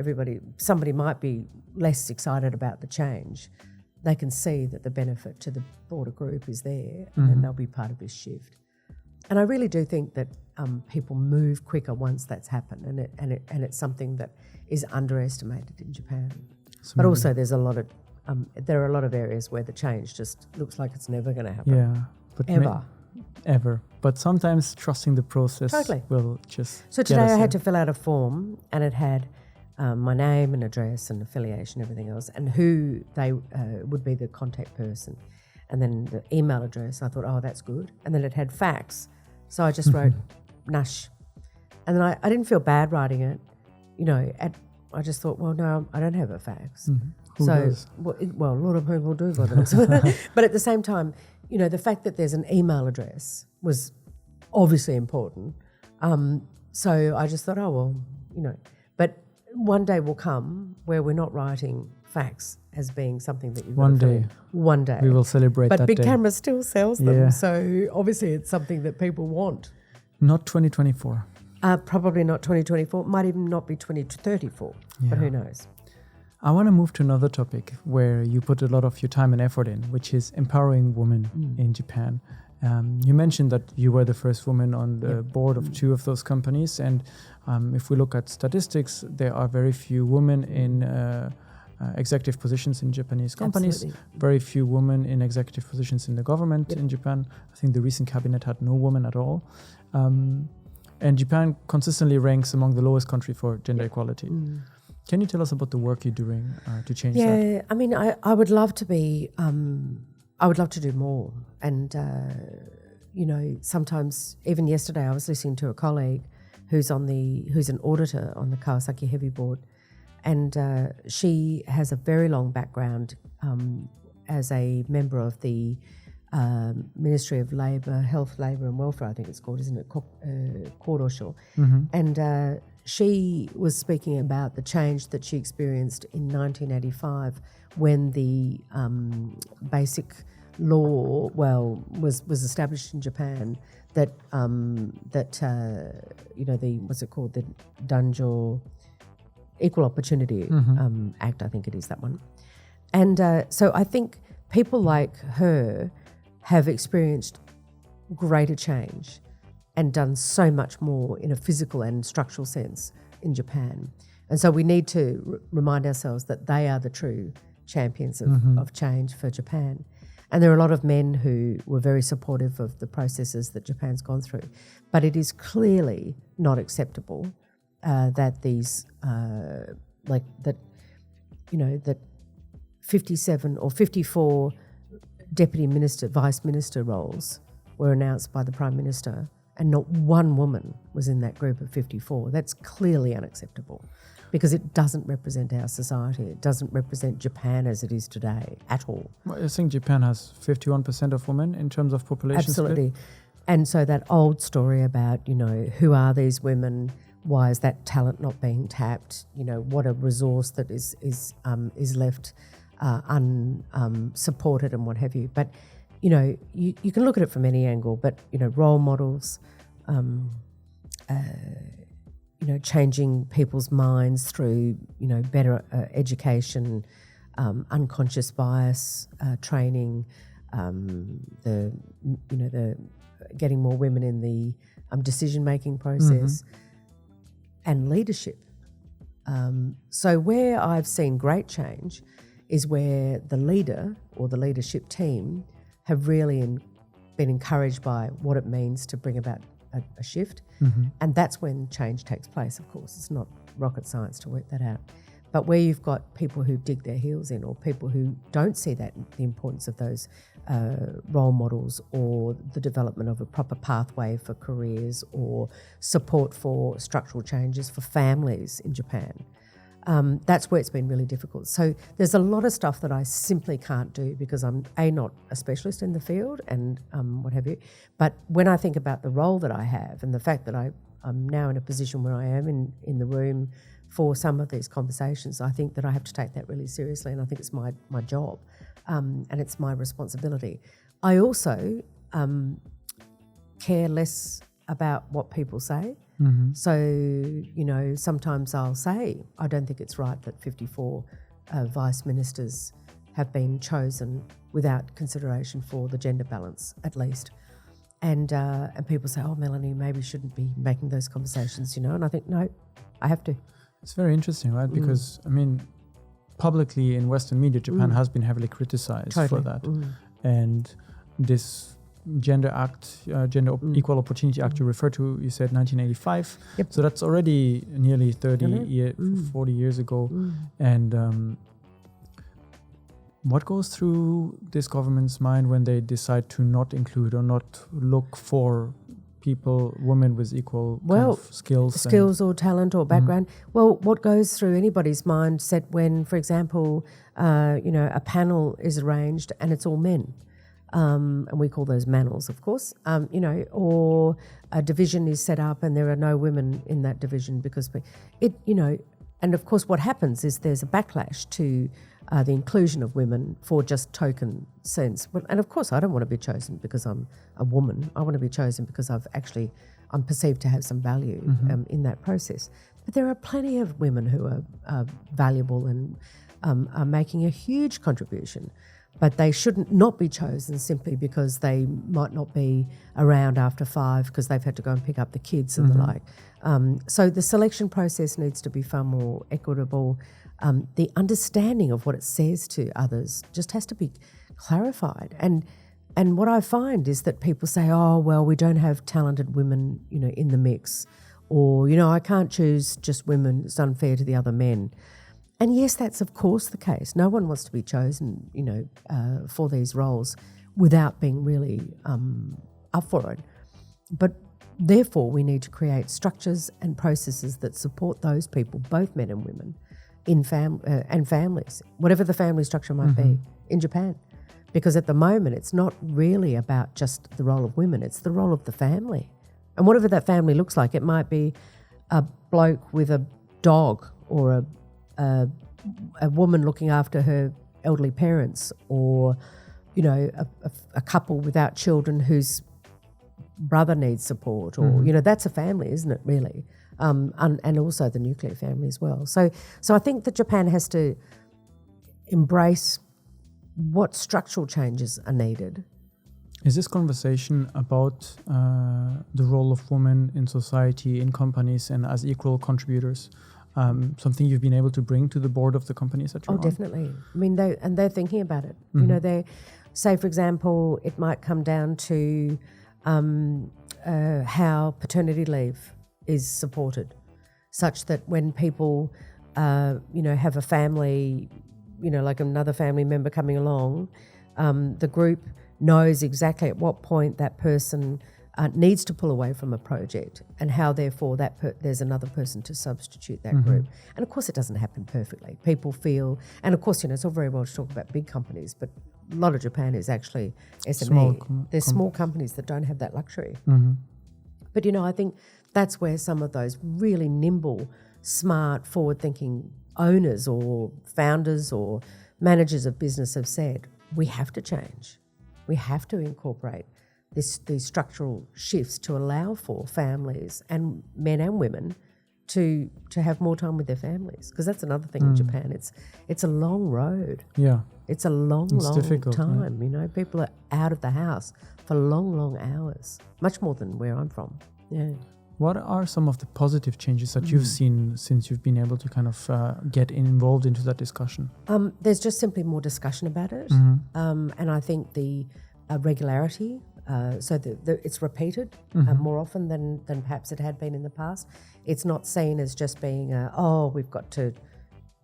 somebody might be less excited about the change, they can see that the benefit to the broader group is there, and then they'll be part of this shift. And I really do think that people move quicker once that's happened, and it's something that is underestimated in Japan. But also, there are a lot of areas where the change just looks like it's never going to happen. Yeah, but ever. But sometimes trusting the process will just. So today I had to fill out a form, and it had my name and address and affiliation, everything else, and who they would be the contact person, and then the email address. I thought, oh, that's good. And then it had fax, so I just wrote Nash, and then I didn't feel bad writing it. I just thought, well, no, I don't have a fax. Who does? Well, a lot of people do, God knows. But at the same time, the fact that there's an email address was obviously important. So I just thought, oh, well, but one day will come where we're not writing fax as being something that you One day we will celebrate that day. But Big Camera still sells them, so obviously it's something that people want. Not 2024. Probably not 2024. Might even not be 2034. But who knows? I want to move to another topic where you put a lot of your time and effort in, which is empowering women in Japan. You mentioned that you were the first woman on the board of 2 of those companies, and if we look at statistics, there are very few women in executive positions in Japanese companies, very few women in executive positions in the government in Japan. I think the recent cabinet had no woman at all. And Japan consistently ranks among the lowest country for gender equality. Can you tell us about the work you're doing to change that? Yeah, I mean, I would love to be, I would love to do more. And, sometimes, even yesterday, I was listening to a colleague who's an auditor on the Kawasaki Heavy Board. And she has a very long background as a member of the Ministry of Labour, Health, Labour and Welfare, I think it's called, isn't it? Korosho. And she was speaking about the change that she experienced in 1985 when the basic law, was established in Japan that the Danjo Equal Opportunity Act, I think it is that one. And so I think people like her have experienced greater change and done so much more in a physical and structural sense in Japan. And so we need to remind ourselves that they are the true champions of change for Japan. And there are a lot of men who were very supportive of the processes that Japan's gone through. But it is clearly not acceptable that these, that 57 or 54 deputy minister, vice minister roles were announced by the Prime Minister, and not one woman was in that group of 54. That's clearly unacceptable because it doesn't represent our society. It doesn't represent Japan as it is today at all. Well, I think Japan has 51% of women in terms of population Absolutely. Split. And so that old story about, who are these women? Why is that talent not being tapped? What a resource that is left unsupported and what have you. But, you can look at it from any angle, but, role models, changing people's minds through, better education, unconscious bias training, the getting more women in the decision-making process, and leadership. So where I've seen great change is where the leader or the leadership team have really been encouraged by what it means to bring about a shift. And that's when change takes place, of course. It's not rocket science to work that out. But where you've got people who dig their heels in, or people who don't see the importance of those role models, or the development of a proper pathway for careers, or support for structural changes for families in Japan, that's where it's been really difficult. So there's a lot of stuff that I simply can't do because I'm not a specialist in the field and what have you. But when I think about the role that I have and the fact that I'm now in a position where I am in the room for some of these conversations, I think that I have to take that really seriously, and I think it's my job, and it's my responsibility. I also care less about what people say. So, sometimes I'll say, I don't think it's right that 54 vice ministers have been chosen without consideration for the gender balance, at least. And people say, oh, Melanie, maybe you shouldn't be making those conversations, and I think, no, I have to. It's very interesting, right? Because, publicly in Western media, Japan has been heavily criticized for that. And this Gender Act, Equal Opportunity Act you referred to, you said 1985. Yep. So that's already nearly 40 years ago. And what goes through this government's mind when they decide to not include or not look for women with equal kind of skills or talent or background? Well, what goes through anybody's mind set when, for example, a panel is arranged and it's all men, and we call those manels, of course, or a division is set up and there are no women in that division because and of course what happens is there's a backlash to the inclusion of women for just token sense. And of course, I don't want to be chosen because I'm a woman. I want to be chosen because I'm perceived to have some value in that process. But there are plenty of women who are valuable and are making a huge contribution. But they shouldn't not be chosen simply because they might not be around after 5 because they've had to go and pick up the kids and the like. So the selection process needs to be far more equitable. The understanding of what it says to others just has to be clarified. And what I find is that people say, oh, well, we don't have talented women, in the mix. Or, I can't choose just women. It's unfair to the other men. And yes, that's of course the case. No one wants to be chosen, for these roles without being really up for it. But therefore, we need to create structures and processes that support those people, both men and women, in and families, whatever the family structure might be in Japan. Because at the moment, it's not really about just the role of women, it's the role of the family. And whatever that family looks like, it might be a bloke with a dog or a woman looking after her elderly parents, or, a couple without children whose brother needs support, or, that's a family, isn't it, really? And also the nuclear family as well. So I think that Japan has to embrace what structural changes are needed. Is this conversation about the role of women in society, in companies, and as equal contributors something you've been able to bring to the board of the companies that you're on? Definitely. I mean, they're thinking about it. They say, for example, it might come down to how paternity leave is supported, such that when people, have a family, like another family member coming along, the group knows exactly at what point that person needs to pull away from a project, and how therefore there's another person to substitute that group. And of course it doesn't happen perfectly. People feel, and of course, it's all very well to talk about big companies, but a lot of Japan is actually SME. There's small companies that don't have that luxury. But I think that's where some of those really nimble, smart, forward-thinking owners or founders or managers of business have said, we have to change. We have to incorporate these structural shifts to allow for families and men and women to have more time with their families, because that's another thing in Japan. It's a long road. Yeah. It's a long difficult, time. You know, people are out of the house for long hours, much more than where I'm from. Yeah. What are some of the positive changes that you've seen since you've been able to kind of get involved into that discussion? There's just simply more discussion about it, and I think the regularity. So it's repeated more often than perhaps it had been in the past. It's not seen as just being, we've got to,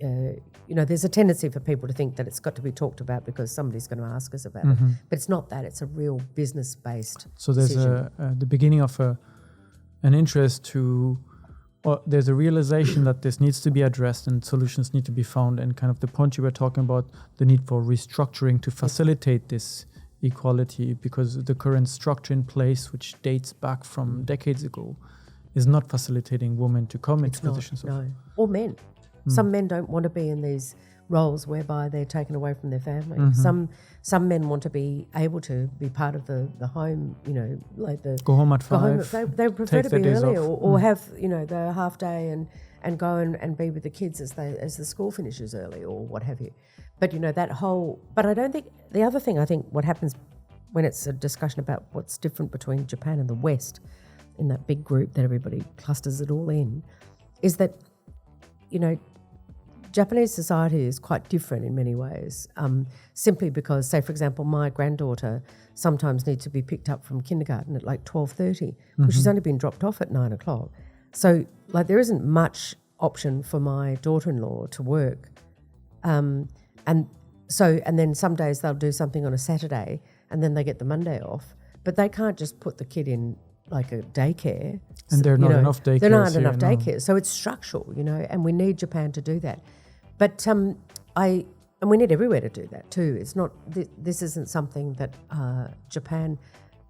there's a tendency for people to think that it's got to be talked about because somebody's going to ask us about it. But it's not that. It's a real business-based So there's decision. the beginning of an interest there's a realization that this needs to be addressed and solutions need to be found, and kind of the point you were talking about, the need for restructuring to facilitate this equality, because the current structure in place, which dates back from decades ago, is not facilitating women to come into positions of... No, or men. Some men don't want to be in these roles whereby they're taken away from their family. Some men want to be able to be part of the home, like go home at 5. They prefer to be early or have, the half day and go and be with the kids as the school finishes early or what have you. But, but I don't think, the other thing I think what happens when it's a discussion about what's different between Japan and the West, in that big group that everybody clusters it all in, is that, Japanese society is quite different in many ways, simply because, say, for example, my granddaughter sometimes needs to be picked up from kindergarten at like 12:30, because she's only been dropped off at 9 o'clock. So, there isn't much option for my daughter-in-law to work. And then some days they'll do something on a Saturday and then they get the Monday off, but they can't just put the kid in like a daycare. And there are not enough daycares. There aren't enough daycares. So it's structural, and we need Japan to do that. But and we need everywhere to do that too. It's not, this isn't something that Japan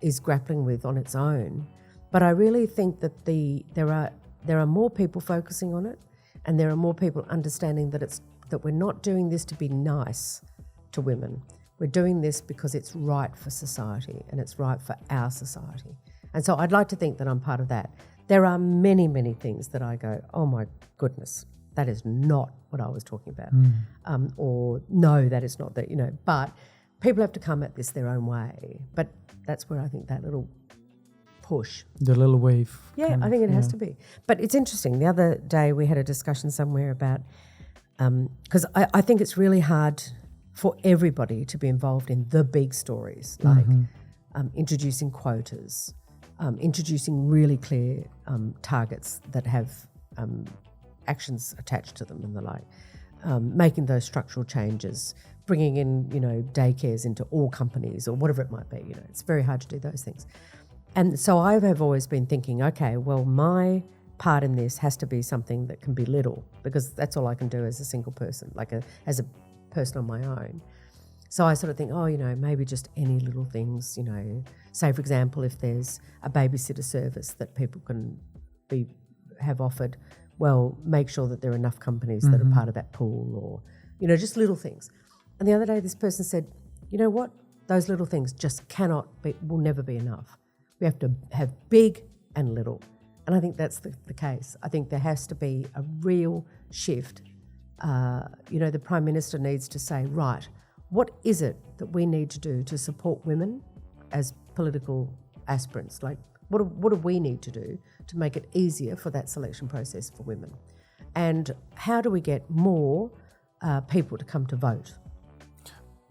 is grappling with on its own. But I really think that there are more people focusing on it, and there are more people understanding that we're not doing this to be nice to women. We're doing this because it's right for society and it's right for our society. And so I'd like to think that I'm part of that. There are many, many things that I go, oh my goodness, that is not what I was talking about. Or no, that is not that, but people have to come at this their own way. But that's where I think that little push. The little wave. Yeah, I think it has to be. But it's interesting. The other day we had a discussion somewhere about, because I think it's really hard for everybody to be involved in the big stories, like introducing quotas, introducing really clear targets that have actions attached to them and the like, making those structural changes, bringing in, daycares into all companies or whatever it might be. It's very hard to do those things. And so I have always been thinking, okay, well, my part in this has to be something that can be little, because that's all I can do as a single person, as a person on my own. So I sort of think, maybe just any little things, say, for example, if there's a babysitter service that people can have offered, well, make sure that there are enough companies that are part of that pool, or, just little things. And the other day this person said, you know what, those little things just will never be enough. We have to have big and little. And I think that's the case. I think there has to be a real shift. The Prime Minister needs to say, right, what is it that we need to do to support women as political aspirants? Like, what do we need to do to make it easier for that selection process for women? And how do we get more people to come to vote?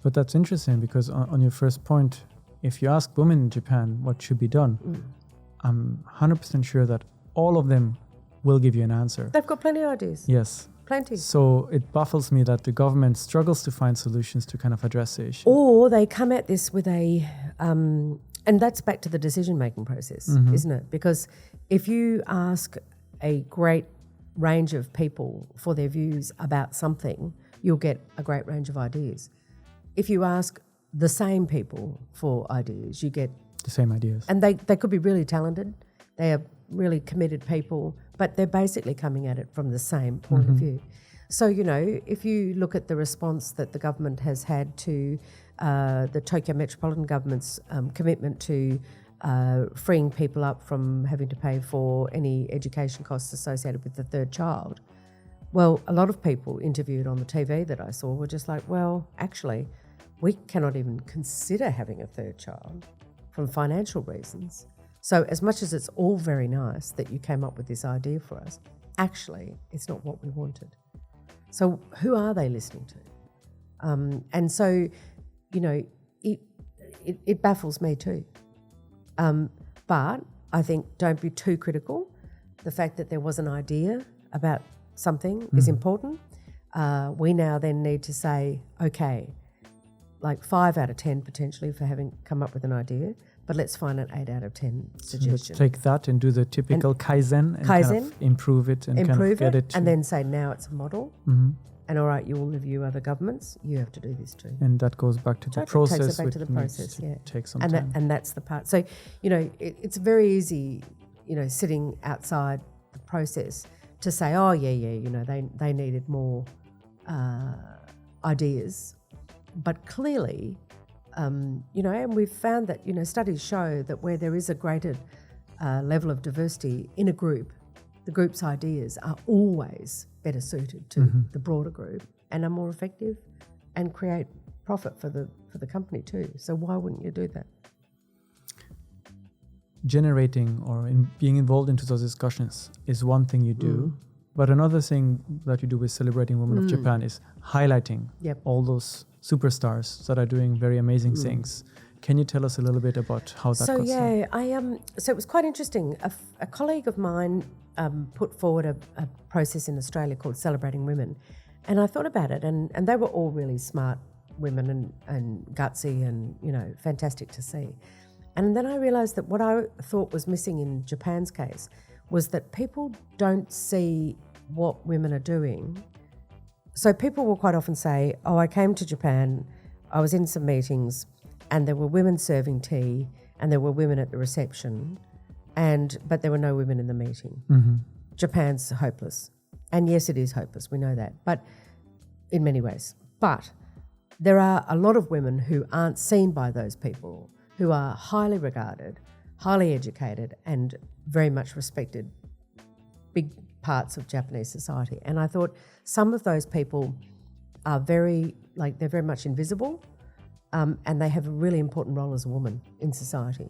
But that's interesting, because on your first point, if you ask women in Japan what should be done, I'm 100% sure that all of them will give you an answer. They've got plenty of ideas. Yes. Plenty. So it baffles me that the government struggles to find solutions to kind of address the issue. Or they come at this with and that's back to the decision-making process, isn't it? Because if you ask a great range of people for their views about something, you'll get a great range of ideas. If you ask the same people for ideas, you get the same ideas. And they could be really talented. They are really committed people, but they're basically coming at it from the same point of view. So, if you look at the response that the government has had to the Tokyo Metropolitan Government's commitment to freeing people up from having to pay for any education costs associated with the third child. Well, a lot of people interviewed on the TV that I saw were just like, well, actually, we cannot even consider having a third child from financial reasons. So as much as it's all very nice that you came up with this idea for us, actually, it's not what we wanted. So who are they listening to? And so, you know, it baffles me too. But I think don't be too critical. The fact that there was an idea about something is important. We now then need to say, okay, like 5 out of 10 potentially for having come up with an idea, but let's find an 8 out of 10 suggestion. Let's take that and do the typical Kaizen and kind of improve it and kind of get it. And then say now it's a model. Mm-hmm. And all right, you all of you other governments, you have to do this too. And that goes back to the process. Takes it back to the process, Take some time. And that's the part. So, you know, it's very easy, you know, sitting outside the process to say, oh, yeah, you know, they needed more ideas. But clearly, you know, and we've found that, you know, studies show that where there is a greater level of diversity in a group, the group's ideas are always better suited to the broader group and are more effective and create profit for the company too. So why wouldn't you do that? Generating or being involved into those discussions is one thing you do, but another thing that you do with Celebrating Women of Japan is highlighting all those superstars that are doing very amazing things. Can you tell us a little bit about how that got started? So it was quite interesting. A colleague of mine put forward a process in Australia called Celebrating Women, and I thought about it, and they were all really smart women and gutsy and, you know, fantastic to see. And then I realised that what I thought was missing in Japan's case was that people don't see what women are doing. So people will quite often say, oh, I came to Japan, I was in some meetings, and there were women serving tea, and there were women at the reception, but there were no women in the meeting. Japan's hopeless. And yes, it is hopeless, we know that, but in many ways. But there are a lot of women who aren't seen by those people, who are highly regarded, highly educated, and very much respected, big parts of Japanese society. And I thought some of those people are they're very much invisible, and they have a really important role as a woman in society.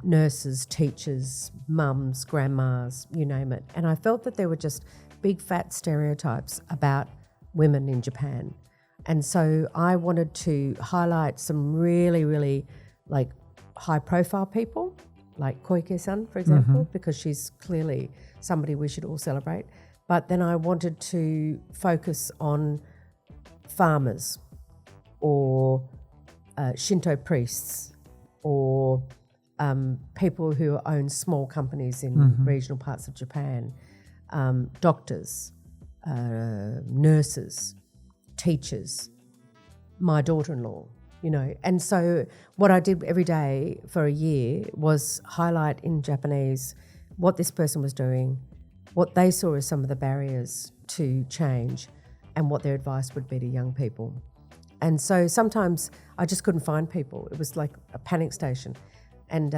Nurses, teachers, mums, grandmas, you name it. And I felt that there were just big fat stereotypes about women in Japan. And so I wanted to highlight some really, really like high profile people, like Koike-san, for example, because she's clearly somebody we should all celebrate. But then I wanted to focus on farmers or Shinto priests or people who own small companies in regional parts of Japan, doctors, nurses, teachers, my daughter-in-law, you know. And so what I did every day for a year was highlight in Japanese what this person was doing, what they saw as some of the barriers to change, and what their advice would be to young people. And so sometimes I just couldn't find people. It was like a panic station. And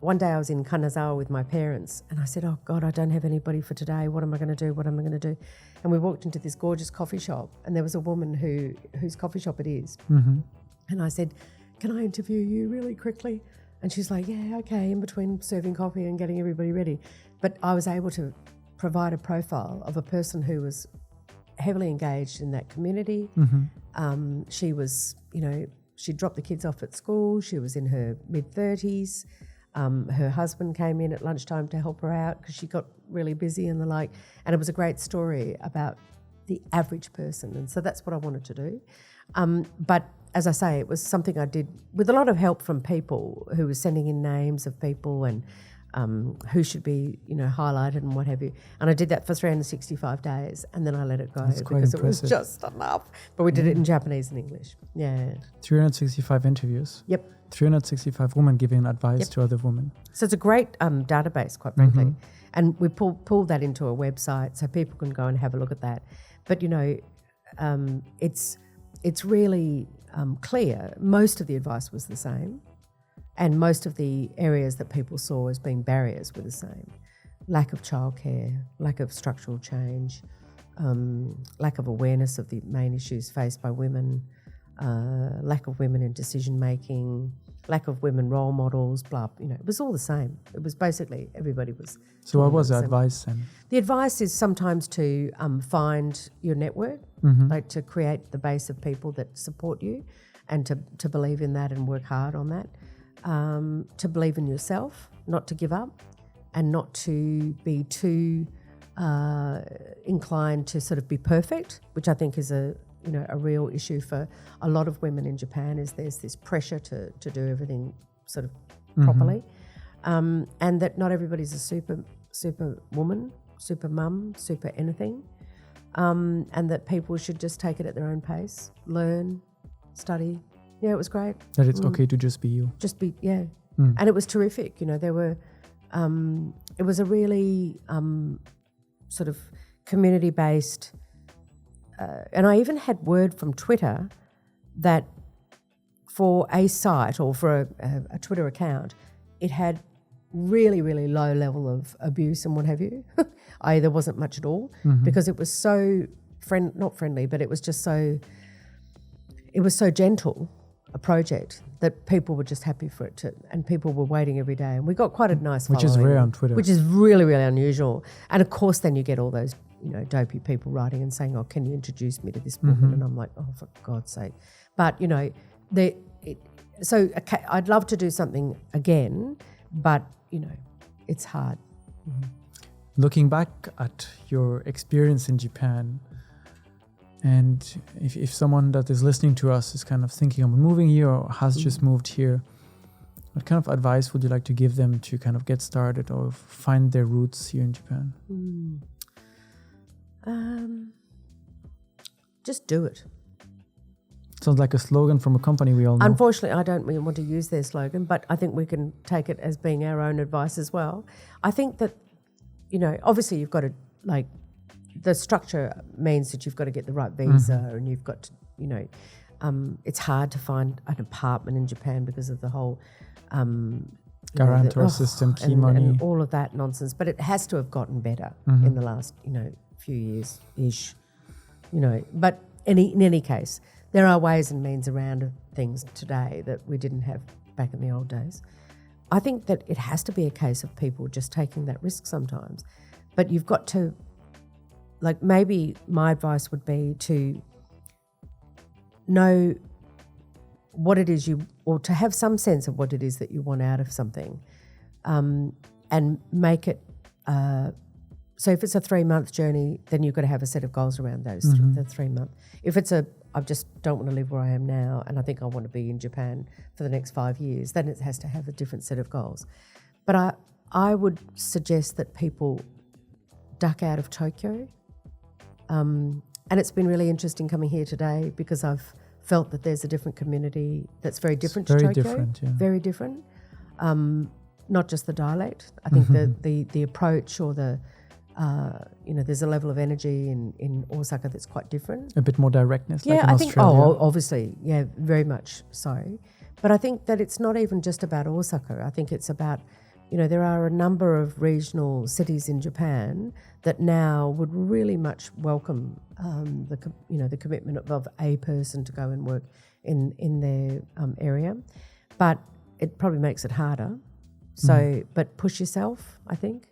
one day I was in Kanazawa with my parents, and I said, oh God, I don't have anybody for today. What am I going to do? What am I going to do? And we walked into this gorgeous coffee shop, and there was a woman whose coffee shop it is. And I said, can I interview you really quickly? And she's like, yeah, okay, in between serving coffee and getting everybody ready. But I was able to provide a profile of a person who was heavily engaged in that community. She was, you know, she dropped the kids off at school. She was in her mid-30s. Her husband came in at lunchtime to help her out because she got really busy and the like. And it was a great story about the average person. And so that's what I wanted to do. But as I say, it was something I did with a lot of help from people who were sending in names of people and who should be, you know, highlighted and what have you. And I did that for 365 days, and then I let it go because it was just enough. But we did it in Japanese and English. Yeah. 365 interviews. Yep. 365 women giving advice to other women. So it's a great database, quite frankly. And we pulled that into a website so people can go and have a look at that. But, you know, it's really clear. Most of the advice was the same. And most of the areas that people saw as being barriers were the same. Lack of childcare, lack of structural change, lack of awareness of the main issues faced by women, lack of women in decision making, lack of women role models, blah, it was all the same. It was basically everybody was. So what was the advice then? The advice is sometimes to find your network, like to create the base of people that support you and to believe in that and work hard on that. To believe in yourself, not to give up and not to be too inclined to sort of be perfect, which I think is a real issue for a lot of women in Japan. Is there's this pressure to do everything sort of properly, and that not everybody's a super woman, super mum, super anything, and that people should just take it at their own pace, learn, study. Yeah, it was great. That it's okay to just be you. Just be, yeah. And it was terrific. There were, it was a really sort of community-based, and I even had word from Twitter that for a site or for a Twitter account, it had really, really low level of abuse and what have you. There wasn't much at all because it was so, not friendly, but it was just so, it was so gentle, a project, that people were just happy for it to, and people were waiting every day. And we got quite a nice following. Which is rare on Twitter. Which is really, really unusual. And of course then you get all those, dopey people writing and saying, oh, can you introduce me to this woman? And I'm like, oh, for God's sake. But, so I'd love to do something again, but, it's hard. Looking back at your experience in Japan, and if someone that is listening to us is kind of thinking of moving here or has just moved here, what kind of advice would you like to give them to kind of get started or find their roots here in Japan? Just do it. Sounds like a slogan from a company we all know. Unfortunately, I don't really want to use their slogan, but I think we can take it as being our own advice as well. I think that, obviously you've got to, the structure means that you've got to get the right visa and you've got to, it's hard to find an apartment in Japan because of the whole guarantor system, key money. And all of that nonsense. But it has to have gotten better in the last, few years-ish, But in any case, there are ways and means around things today that we didn't have back in the old days. I think that it has to be a case of people just taking that risk sometimes. But you've got to, maybe my advice would be to know what it is or to have some sense of what it is that you want out of something, and make it, so if it's a 3-month journey, then you've got to have a set of goals around those, the 3 month. If it's I just don't want to live where I am now and I think I want to be in Japan for the next 5 years, then it has to have a different set of goals. But I would suggest that people duck out of Tokyo. And it's been really interesting coming here today because I've felt that there's a different community that's very different to Tokyo. Different, yeah. Very different. Not just the dialect. I think the approach or the, there's a level of energy in Osaka that's quite different. A bit more directness, like in I Australia. think, obviously, yeah, very much so. But I think that it's not even just about Osaka. I think it's about, there are a number of regional cities in Japan that now would really much welcome the commitment of a person to go and work in their area. But it probably makes it harder. So, but push yourself, I think,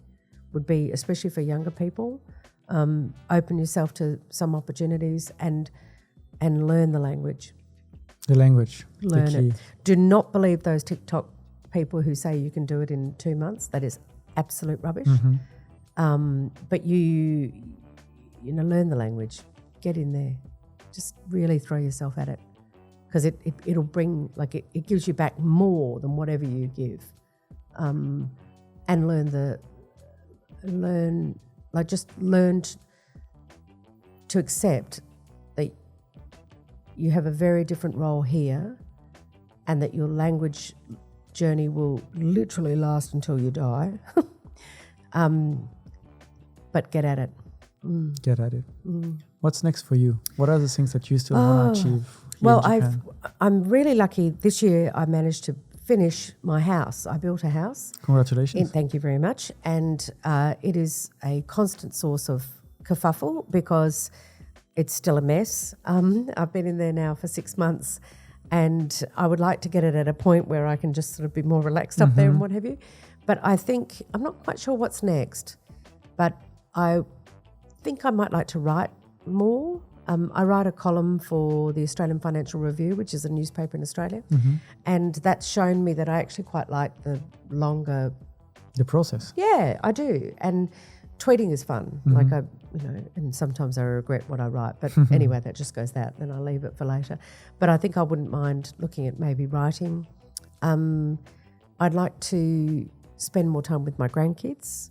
would be, especially for younger people, open yourself to some opportunities and learn the language. The language. Learn it. Do not believe those TikTok people who say you can do it in 2 months. That is absolute rubbish. But you learn the language. Get in there. Just really throw yourself at it, because it'll bring, it gives you back more than whatever you give. And learn to accept that you have a very different role here and that your language journey will literally last until you die. But get at it. Get at it. What's next for you? What are the things that you still want to achieve? Well, I'm really lucky. This year I managed to finish my house. I built a house. Congratulations. Thank you very much. And it is a constant source of kerfuffle because it's still a mess. I've been in there now for 6 months, and I would like to get it at a point where I can just sort of be more relaxed up there and what have you. But I think, I'm not quite sure what's next, but I think I might like to write more. I write a column for the Australian Financial Review, which is a newspaper in Australia, and that's shown me that I actually quite like the longer... The process. Yeah, I do. And tweeting is fun. Like and sometimes I regret what I write, but anyway, that just goes out, then I leave it for later. But I think I wouldn't mind looking at maybe writing. I'd like to spend more time with my grandkids,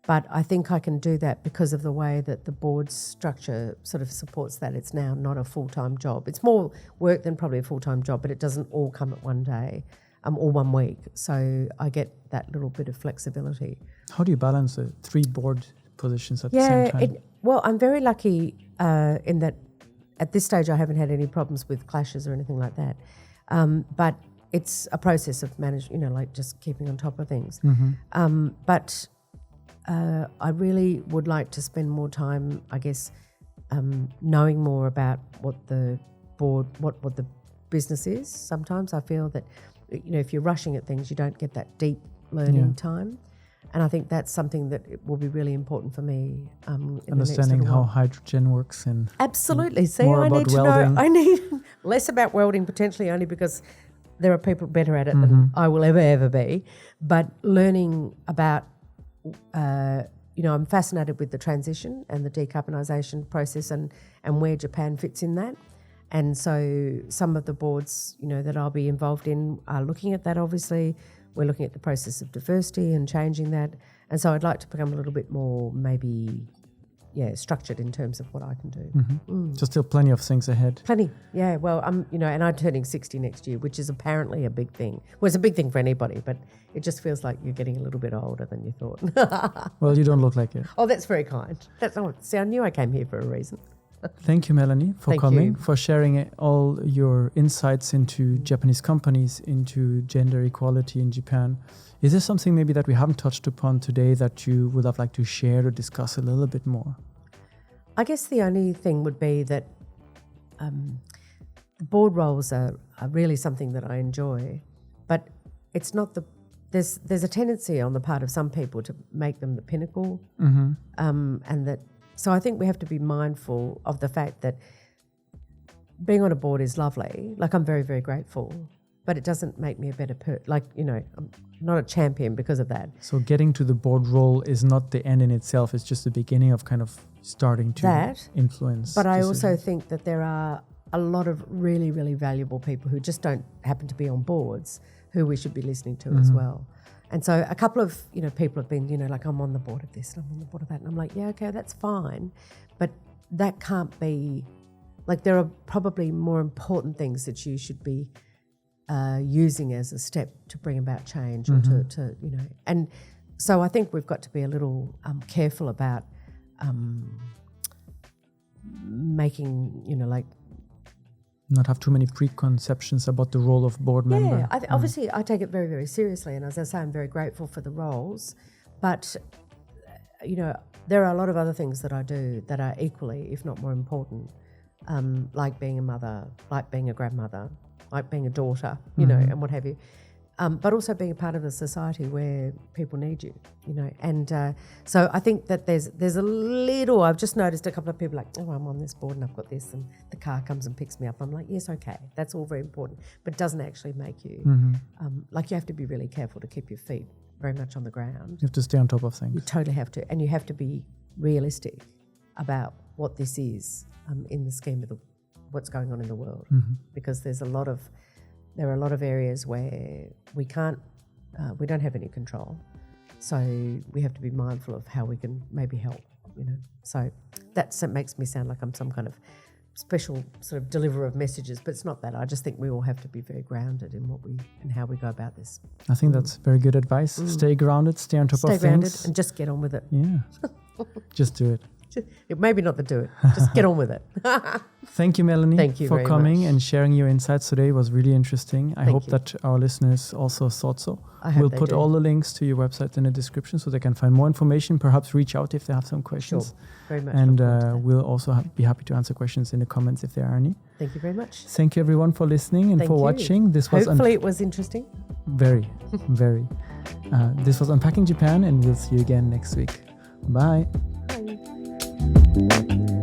but I think I can do that because of the way that the board structure sort of supports that. It's now not a full-time job. It's more work than probably a full-time job, but it doesn't all come at one day or 1 week. So I get that little bit of flexibility. How do you balance the 3 board positions at the same time? Well, I'm very lucky in that at this stage I haven't had any problems with clashes or anything like that. But it's a process of managing, like just keeping on top of things. But I really would like to spend more time, I guess, knowing more about what the board, what the business is. Sometimes I feel that, if you're rushing at things, you don't get that deep learning time. And I think that's something that it will be really important for me. Understanding how hydrogen works and absolutely. See, more I about need to welding. know. I need less about welding, potentially only because there are people better at it than I will ever be. But learning about, I'm fascinated with the transition and the decarbonisation process and where Japan fits in that. And so some of the boards, that I'll be involved in are looking at that, obviously. We're looking at the process of diversity and changing that. And so I'd like to become a little bit more maybe, structured in terms of what I can do. So still plenty of things ahead. Plenty, yeah. Well, and I'm turning 60 next year, which is apparently a big thing. Well, it's a big thing for anybody, but it just feels like you're getting a little bit older than you thought. Well, you don't look like it. Oh, that's very kind. See, I knew I came here for a reason. Thank you, Melanie, for coming, for sharing all your insights into Japanese companies, into gender equality in Japan. Is there something maybe that we haven't touched upon today that you would have liked to share or discuss a little bit more? I guess the only thing would be that the board roles are really something that I enjoy, but it's not there's a tendency on the part of some people to make them the pinnacle, and that. So I think we have to be mindful of the fact that being on a board is lovely. Like, I'm very, very grateful, but it doesn't make me a better I'm not a champion because of that. So getting to the board role is not the end in itself. It's just the beginning of kind of starting to influence. But I also think that there are a lot of really, really valuable people who just don't happen to be on boards who we should be listening to as well. And so a couple of, people have been, like, I'm on the board of this and I'm on the board of that. And I'm like, yeah, okay, that's fine. But that can't be, like, there are probably more important things that you should be using as a step to bring about change or to. And so I think we've got to be a little careful about making, not have too many preconceptions about the role of board member. Yeah, obviously I take it very, very seriously, and as I say, I'm very grateful for the roles, but there are a lot of other things that I do that are equally, if not more important, like being a mother, like being a grandmother, like being a daughter, and what have you. But also being a part of a society where people need you, And so I think that there's a little, I've just noticed a couple of people like, oh, I'm on this board and I've got this, and the car comes and picks me up. I'm like, yes, okay, that's all very important, but it doesn't actually make you, you have to be really careful to keep your feet very much on the ground. You have to stay on top of things. You totally have to, and you have to be realistic about what this is in the scheme of what's going on in the world, because there are a lot of areas where we don't have any control. So we have to be mindful of how we can maybe help, So that makes me sound like I'm some kind of special sort of deliverer of messages, but it's not that. I just think we all have to be very grounded in and how we go about this. I think that's very good advice. Stay grounded, stay on top of things. Stay grounded and just get on with it. Yeah, just do it. Maybe not the do it. Just get on with it. Thank you, Melanie, Thank you for very coming much. and sharing your insights today. It was really interesting. I hope you. that our listeners also thought so. I hope We'll they put do. all the links to your website in the description so they can find more information, perhaps reach out if they have some questions. Sure. Very much. And we'll also be happy to answer questions in the comments if there are any. Thank you very much. Thank you, everyone, for listening and Thank for you. watching. This was Hopefully it was interesting. very, very. This was Unpacking Japan, and we'll see you again next week. Bye. Bye.